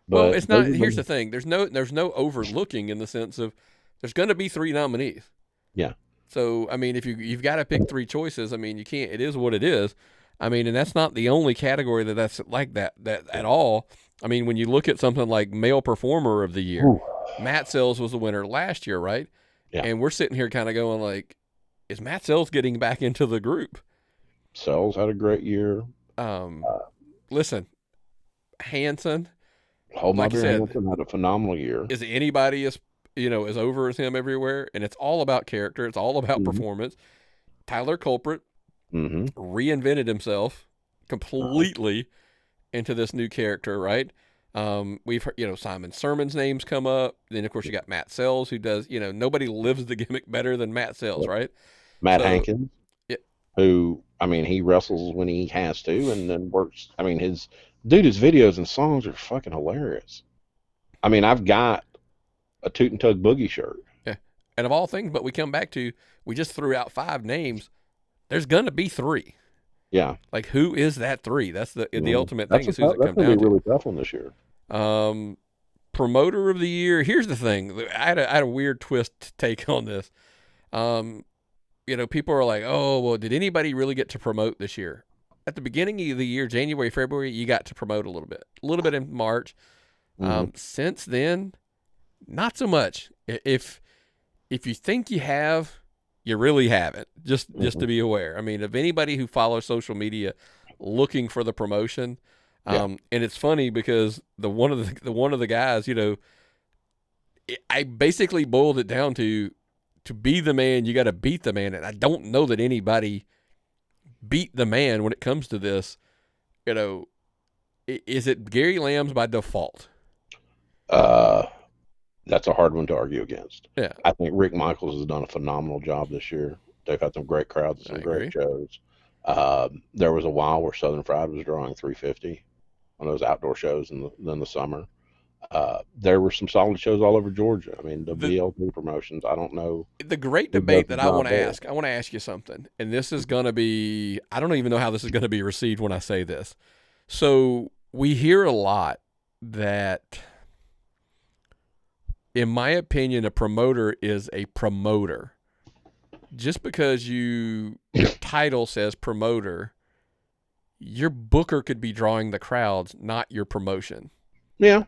Well, it's not. Here's the thing. There's no overlooking in the sense of there's going to be 3 nominees. Yeah. So I mean, if you've got to pick 3 choices, I mean, you can't. It is what it is. I mean, and that's not the only category that's like that at all. I mean, when you look at something like Male Performer of the Year, Matt Sells was the winner last year, right? Yeah. And we're sitting here kind of going like, is Matt Sells getting back into the group? Sells had a great year. Listen, Hanson. Hamilton had a phenomenal year. Is anybody as over as him everywhere? And it's all about character. It's all about performance. Tyler Culprit, Mm-hmm. reinvented himself Uh-huh. completely into this new character, right? We've heard, Simon Sermon's names come up. Then, of course, you got Matt Sells, who does, nobody lives the gimmick better than Matt Sells, Yep. right? Matt So, Hankins, it, who, I mean, he wrestles when he has to and then works. I mean, his videos and songs are fucking hilarious. I mean, I've got a Toot and Tug Boogie shirt. yeah. And of all things, but we come back to, we just threw out five names. There's going to be three. Yeah. Like, who is that three? That's the Mhm. ultimate thing, is who's it That's come gonna be a down to. really tough one this year. Um, Promoter of the year. Here's the thing. I had a weird twist take on this. Um, people are like, oh, well, did anybody really get to promote this year? At the beginning of the year, January, February, you got to promote a little bit in March. Hmm. Since then, not so much. If you think you have, you really haven't. Just Hmm. to be aware. I mean, of anybody who follows social media looking for the promotion, Yeah. and it's funny because the one of the guys, I basically boiled it down to be the man, you got to beat the man, and I don't know that anybody beat the man when it comes to this. You know, is it Gary Lamb's by default? Uh, that's a hard one to argue against. Yeah, I think Rick Michaels has done a phenomenal job this year. They've had some great crowds and I some great agree. shows. There was a while where Southern Fried was drawing 350 on those outdoor shows in the summer. There were some solid shows all over Georgia. I mean, the the VLT promotions. I don't know the great who does debate the that I want job to there. ask, I want to ask you something, and this is going to be, I don't even know how this is going to be received when I say this. So we hear a lot that, in my opinion, a promoter is a promoter. Just because your title says promoter, your booker could be drawing the crowds, not your promotion. Yeah,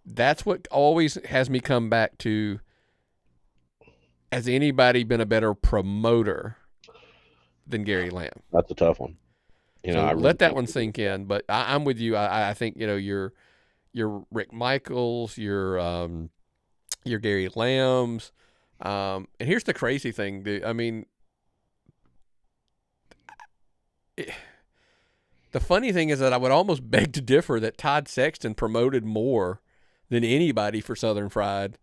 That's what always has me come back to, has anybody been a better promoter than Gary Lamb? that's a tough one. So I really let that can't one agree sink with in. But I'm with you. I think your Rick Michaels, your Gary Lambs. And here's the crazy thing, dude. I mean, it, the funny thing is that I would almost beg to differ that Todd Sexton promoted more than anybody for Southern Fried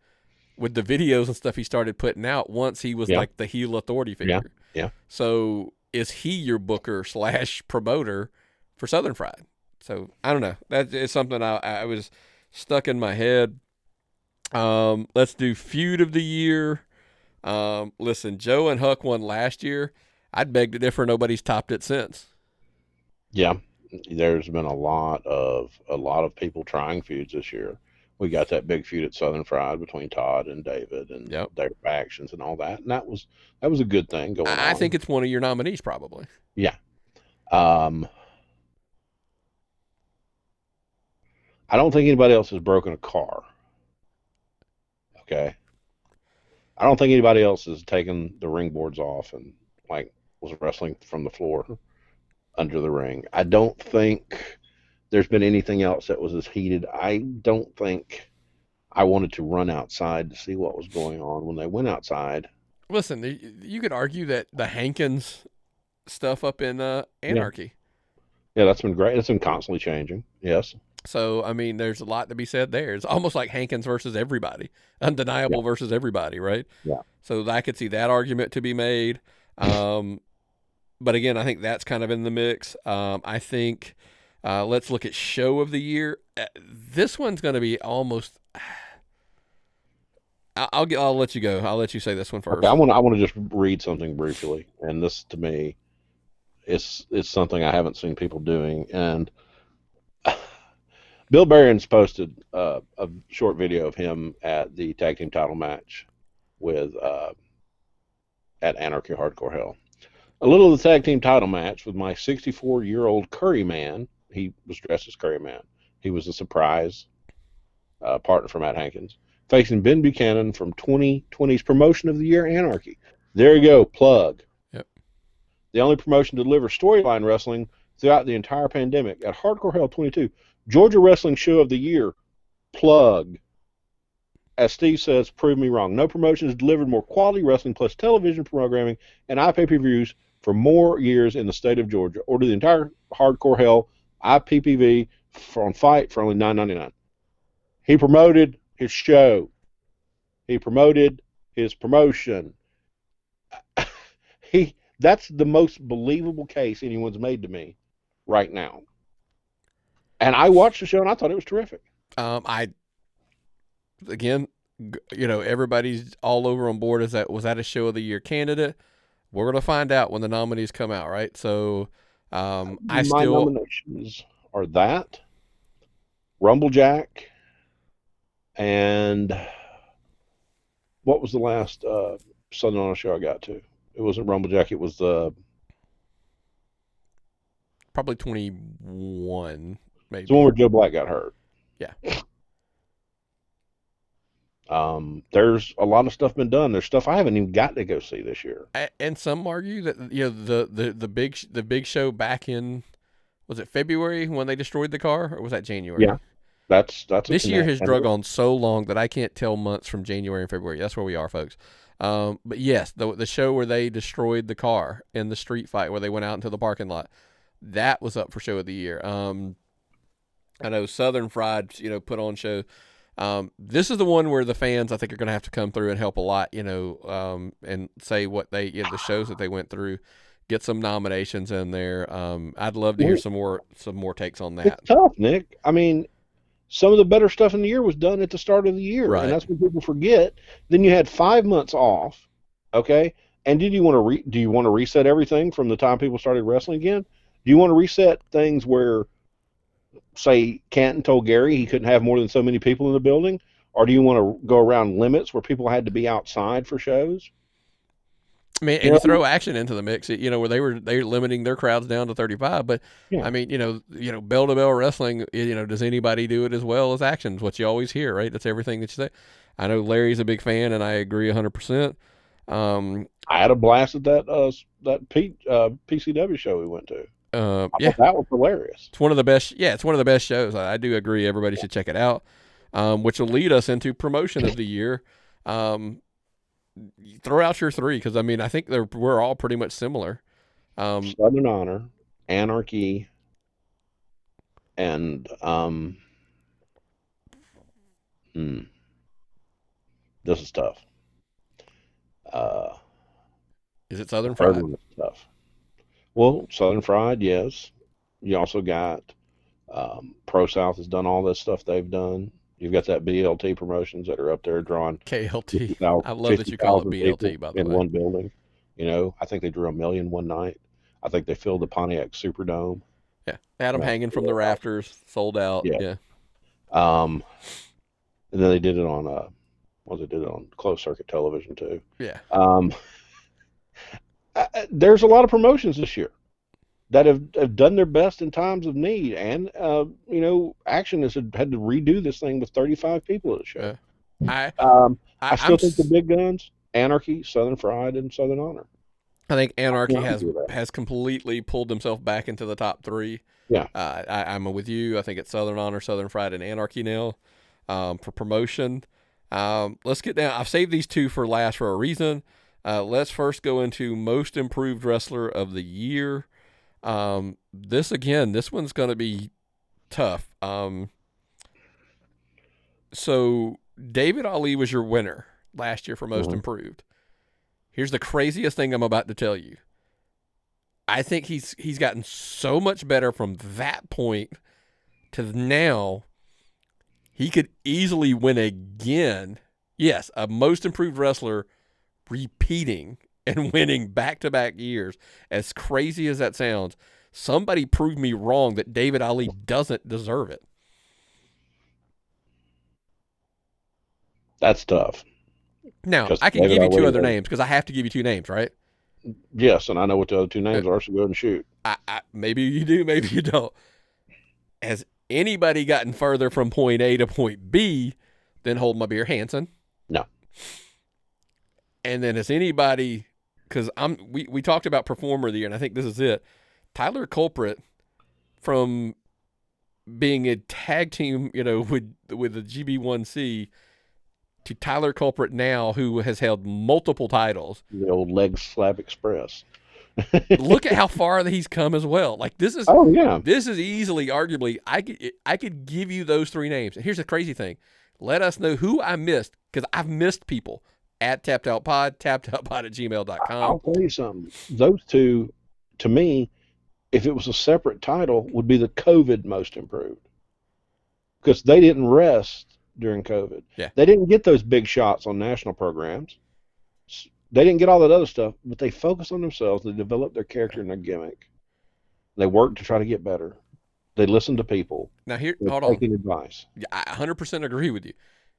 with the videos and stuff he started putting out once he was that. like the heel authority Yeah, figure. yeah, So is he your booker slash promoter for Southern Fried? So I don't know. That is something I was stuck in my head. Let's do feud of the year. Listen, Joe and Huck won last year. I'd beg to differ. Nobody's topped it since. yeah. There's been a lot of people trying feuds this year. We got that big feud at Southern Fried between Todd and David and Yep. their factions and all that, and that was a good thing going I think on. it's one of your nominees, probably. Yeah. Um, I don't think anybody else has broken a car. Okay. I don't think anybody else has taken the ring boards off and like was wrestling from the floor under the ring. I don't think there's been anything else that was as heated. I don't think I wanted to run outside to see what was going on when they went outside. Listen, you could argue that the Hankins stuff up in Yeah. Anarchy. Yeah, that's been great. It's been constantly changing. Yes. So I mean, there's a lot to be said there. It's almost like Hankins versus everybody, Yeah. undeniable versus everybody, right? Yeah. So I could see that argument to be made. Um, but again, I think that's kind of in the mix. I think let's look at show of the year. This one's going to be almost. I'll let you go. I'll let you say this one Okay. first. I want to just read something briefly, and this to me is something I haven't seen people doing. And Bill Barron's posted a short video of him at the tag team title match with at Anarchy Hardcore Hell. A little of the tag team title match with my 64-year-old Curry Man. He was dressed as Curry Man. He was a surprise partner for Matt Hankins, facing Ben Buchanan from 2020's Promotion of the Year Anarchy. There you go, plug. Yep. The only promotion to deliver storyline wrestling throughout the entire pandemic at Hardcore Hell 22. Georgia Wrestling Show of the Year, plug. As Steve says, prove me wrong. No promotion has delivered more quality wrestling plus television programming and iPay per views for more years in the state of Georgia. Order the entire Hardcore Hell IPPV on Fight for only $9.99. He promoted his show. He promoted his promotion. That's the most believable case anyone's made to me right now. And I watched the show and I thought it was terrific. Again, everybody's all over on board. Was that a show of the year candidate? We're gonna find out when the nominees come out, right? So, my nominations are that Rumblejack, and what was the last Southern Honor show I got to? It wasn't Rumblejack. It was probably 21, maybe. It's the one where Joe Black got hurt. Yeah. There's a lot of stuff been done. There's stuff I haven't even got to go see this year. And some argue that the big show back in, was it February when they destroyed the car, or was that January? Yeah, that's this year has drug on so long that I can't tell months from January and February. That's where we are, folks. But yes, the show where they destroyed the car in the street fight, where they went out into the parking lot, that was up for show of the year. I know Southern Fried, put on show. This is the one where the fans, I think, are going to have to come through and help a lot, and say what they, the shows that they went through, get some nominations in there. I'd love to hear some more takes on that. It's tough, Nick. I mean, some of the better stuff in the year was done at the start of the year, right. And that's what people forget. Then you had 5 months off, okay? And do you want to reset everything from the time people started wrestling again? Do you want to reset things where, say, Canton told Gary he couldn't have more than so many people in the building? Or do you want to go around limits where people had to be outside for shows? I mean, and you throw Action into the mix, where they're limiting their crowds down to 35. But yeah. I mean, bell to bell wrestling, does anybody do it as well as Action's? What you always hear, right? That's everything that you say. I know Larry's a big fan, and I agree 100%. I had a blast at that PCW show we went to. I thought that was hilarious. It's one of the best. Yeah, it's one of the best shows. I do agree. Everybody should check it out. Which will lead us into promotion of the year. Throw out your three, because I mean, I think we're all pretty much similar. Southern Honor, Anarchy, and this is tough. Is it Southern Fried? Tough. Well, Southern Fried, yes. You also got Pro South has done all this stuff they've done. You've got that BLT Promotions that are up there drawing KLT. I love that you call it BLT, by the way. In one building. I think they drew 1 million one night. I think they filled the Pontiac Superdome. Yeah. Adam hanging from the rafters, sold out. Yeah. And then they did it on they did it on closed circuit television too. Yeah. There's a lot of promotions this year that have done their best in times of need, and Action has had to redo this thing with 35 people at the show. I still think the big guns: Anarchy, Southern Fried, and Southern Honor. I think Anarchy has completely pulled himself back into the top three. Yeah, I'm with you. I think it's Southern Honor, Southern Fried, and Anarchy now for promotion. Let's get down. I've saved these two for last for a reason. Let's first go into most improved wrestler of the year. This one's going to be tough. So David Ali was your winner last year for most improved. Here's the craziest thing I'm about to tell you. I think he's gotten so much better from that point to now. He could easily win again. Yes, a most improved wrestler repeating and winning back-to-back years. As crazy as that sounds, somebody proved me wrong that David Ali doesn't deserve it. That's tough. Now, I can give you two other names, because I have to give you two names, right? Yes, and I know what the other two names are, so go ahead and shoot. Maybe you do, maybe you don't. Has anybody gotten further from point A to point B than Hold My Beer Hansen? No. And then has anybody, because we talked about Performer of the Year, and I think this is it. Tyler Culprit, from being a tag team, with the GB1C, to Tyler Culprit now, who has held multiple titles. The old Leg Slap Express. Look at how far that he's come as well. Like this is Oh yeah. easily, arguably, I could give you those three names. And here's the crazy thing: let us know who I missed because I've missed people at tappedoutpod@gmail.com. I'll tell you something. Those two, to me, if it was a separate title, would be the COVID most improved because they didn't rest during COVID. Yeah. They didn't get those big shots on national programs. They didn't get all that other stuff, but they focused on themselves. They developed their character and their gimmick. They worked to try to get better. They listened to people. Now here, They're hold on. taking advice. Yeah, I 100% agree with you.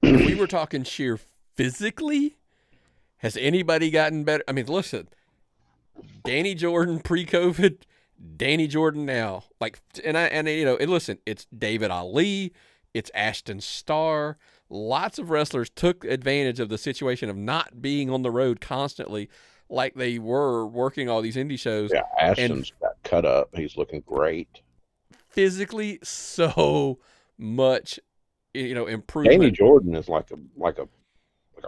If we were talking sheer physically, has anybody gotten better? I mean, listen, Danny Jordan pre-COVID, Danny Jordan now. Like, and listen, it's David Ali, it's Ashton Starr. Lots of wrestlers took advantage of the situation of not being on the road constantly, like they were working all these indie shows. Yeah, Ashton's got cut up. He's looking great. Physically, so much, improvement. Danny Jordan is like a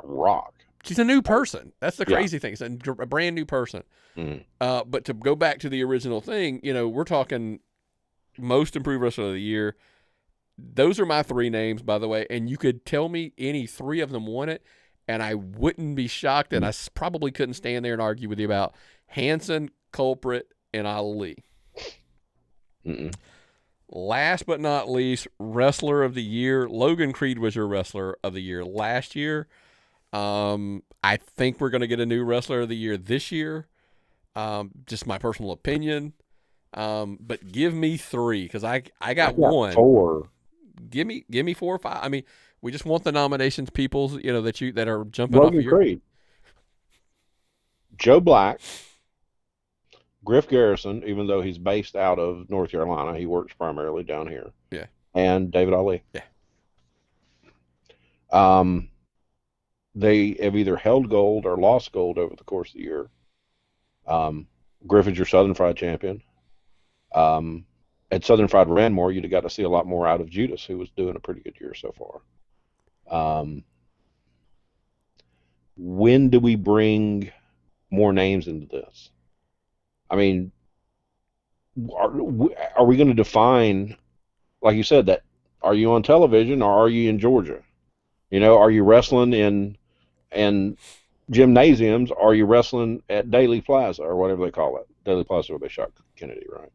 rock. She's a new person. That's the crazy thing. It's a brand new person. Mm. But to go back to the original thing, we're talking most improved wrestler of the year. Those are my three names, by the way. And you could tell me any three of them won it, and I wouldn't be shocked. And I probably couldn't stand there and argue with you about Hanson, Culprit, and Ali. Mm-mm. Last but not least, wrestler of the year. Logan Creed was your wrestler of the year last year. I think we're going to get a new wrestler of the year this year. Just my personal opinion. But give me three because I got one. 4. Give me 4 or 5. I mean, we just want the nominations, people. That are jumping Logan off of your. Creed, Joe Black, Griff Garrison, even though he's based out of North Carolina, he works primarily down here. Yeah. And David Ali. Yeah. They have either held gold or lost gold over the course of the year. Griff is your Southern Fried champion. At Southern Fried Ranmore, you'd have got to see a lot more out of Judas, who was doing a pretty good year so far. When do we bring more names into this? I mean, are we going to define, like you said, that are you on television or are you in Georgia? Are you wrestling in gymnasiums? Or are you wrestling at Daly Plaza or whatever they call it? Daly Plaza where they shot Kennedy, right?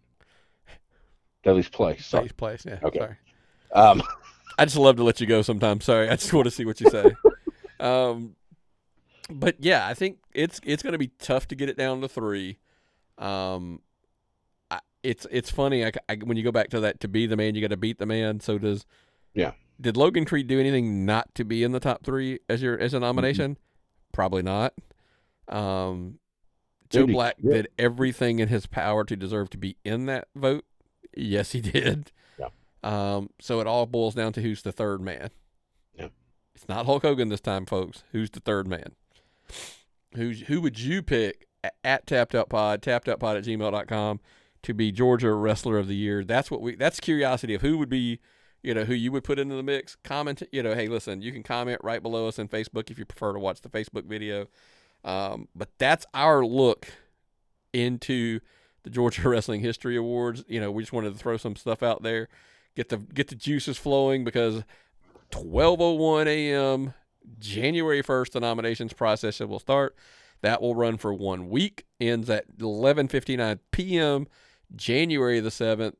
Daly's Place. Sorry. Daly's Place, yeah. Okay. Sorry. Um, I just love to let you go sometimes. Sorry, I just want to see what you say. But yeah, I think it's going to be tough to get it down to 3. It's funny. When you go back to that, to be the man, you got to beat the man. So did Logan Creed do anything not to be in the top 3 as a nomination? Mm-hmm. Probably not. Joe Black did everything in his power to deserve to be in that vote. Yes, he did. Yeah. So it all boils down to who's the third man. Yeah. It's not Hulk Hogan this time, folks. Who's the third man? Who would you pick at tappedoutpod@gmail.com to be Georgia Wrestler of the Year? That's curiosity of who would be, who you would put into the mix. Comment, hey, listen, you can comment right below us on Facebook if you prefer to watch the Facebook video. But that's our look into the Georgia Wrestling History Awards. We just wanted to throw some stuff out there, get the juices flowing, because 12:01 a.m. January 1st, the nominations process will start. That will run for 1 week, ends at 11:59 p.m. January the 7th,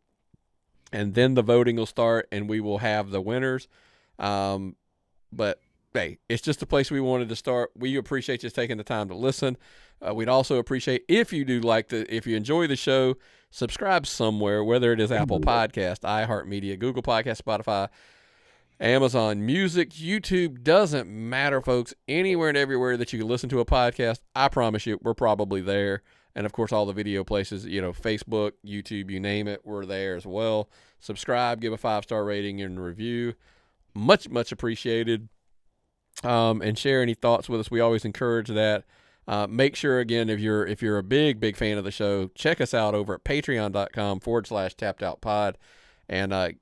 and then the voting will start, and we will have the winners. But hey, it's just a place we wanted to start. We appreciate you taking the time to listen. We'd also appreciate if you if you enjoy the show, subscribe somewhere, whether it is Apple Podcast, iHeartMedia, Google Podcast, Spotify, Amazon Music, YouTube. Doesn't matter, folks. Anywhere and everywhere that you can listen to a podcast, I promise you, we're probably there. And of course, all the video places, Facebook, YouTube, you name it, we're there as well. Subscribe, give a 5-star rating and review. Much, much appreciated. And share any thoughts with us. We always encourage that. Make sure, again, if you're a big fan of the show, check us out over at patreon.com/tappedoutpod, and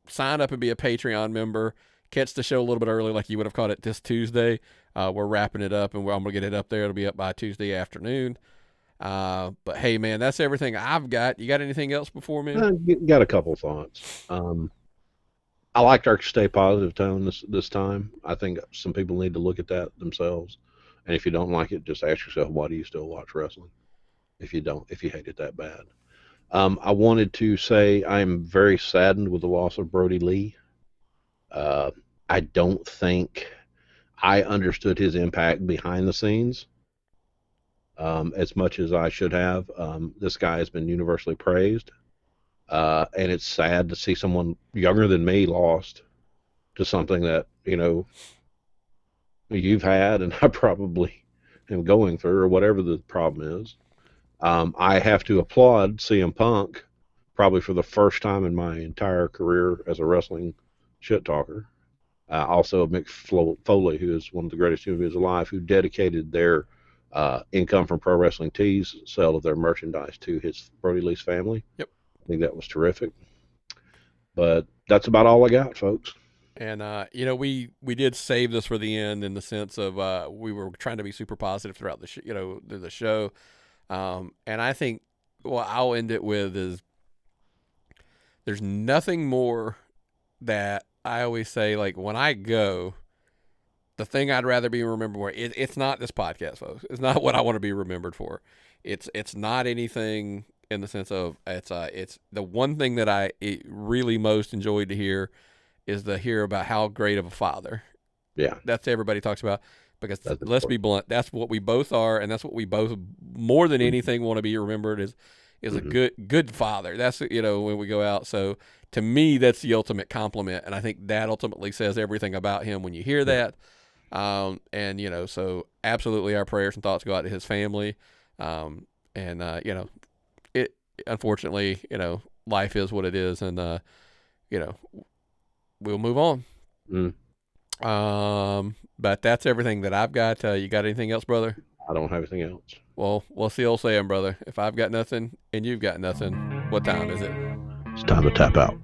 sign up and be a Patreon member. Catch the show a little bit early, like you would have caught it this Tuesday. We're wrapping it up, and I'm gonna get it up there. It'll be up by Tuesday afternoon. But hey, man, that's everything I've got. You got anything else before me? Got a couple thoughts. I liked our stay positive tone this time. I think some people need to look at that themselves. And if you don't like it, just ask yourself, why do you still watch wrestling? If you hate it that bad. I wanted to say I am very saddened with the loss of Brody Lee. I don't think I understood his impact behind the scenes as much as I should have. This guy has been universally praised. And it's sad to see someone younger than me lost to something that, you've had and I probably am going through or whatever the problem is. I have to applaud CM Punk probably for the first time in my entire career as a wrestling shit talker. Also, Mick Foley, who is one of the greatest human beings alive, who dedicated their income from Pro Wrestling Tees sale of their merchandise to his Brody Lee's family. Yep. I think that was terrific. But that's about all I got, folks. And we did save this for the end in the sense of we were trying to be super positive throughout the show. And I think what I'll end it with is there's nothing more that I always say, like, when I go, the thing I'd rather be remembered for, it's not this podcast, folks. It's not what I want to be remembered for. It's not anything in the sense of it's the one thing that I really most enjoyed to hear is to hear about how great of a father. Yeah. That's everybody talks about. Because That's let's be blunt, that's what we both are, and that's what we both more than anything want to be remembered is a good father. That's when we go out. So to me, that's the ultimate compliment, and I think that ultimately says everything about him when you hear that. And so absolutely, our prayers and thoughts go out to his family. It unfortunately, life is what it is, and we'll move on. But that's everything that I've got. You got anything else, brother? I don't have anything else. Well, what's the old saying, brother? If I've got nothing and you've got nothing, what time is it? It's time to tap out.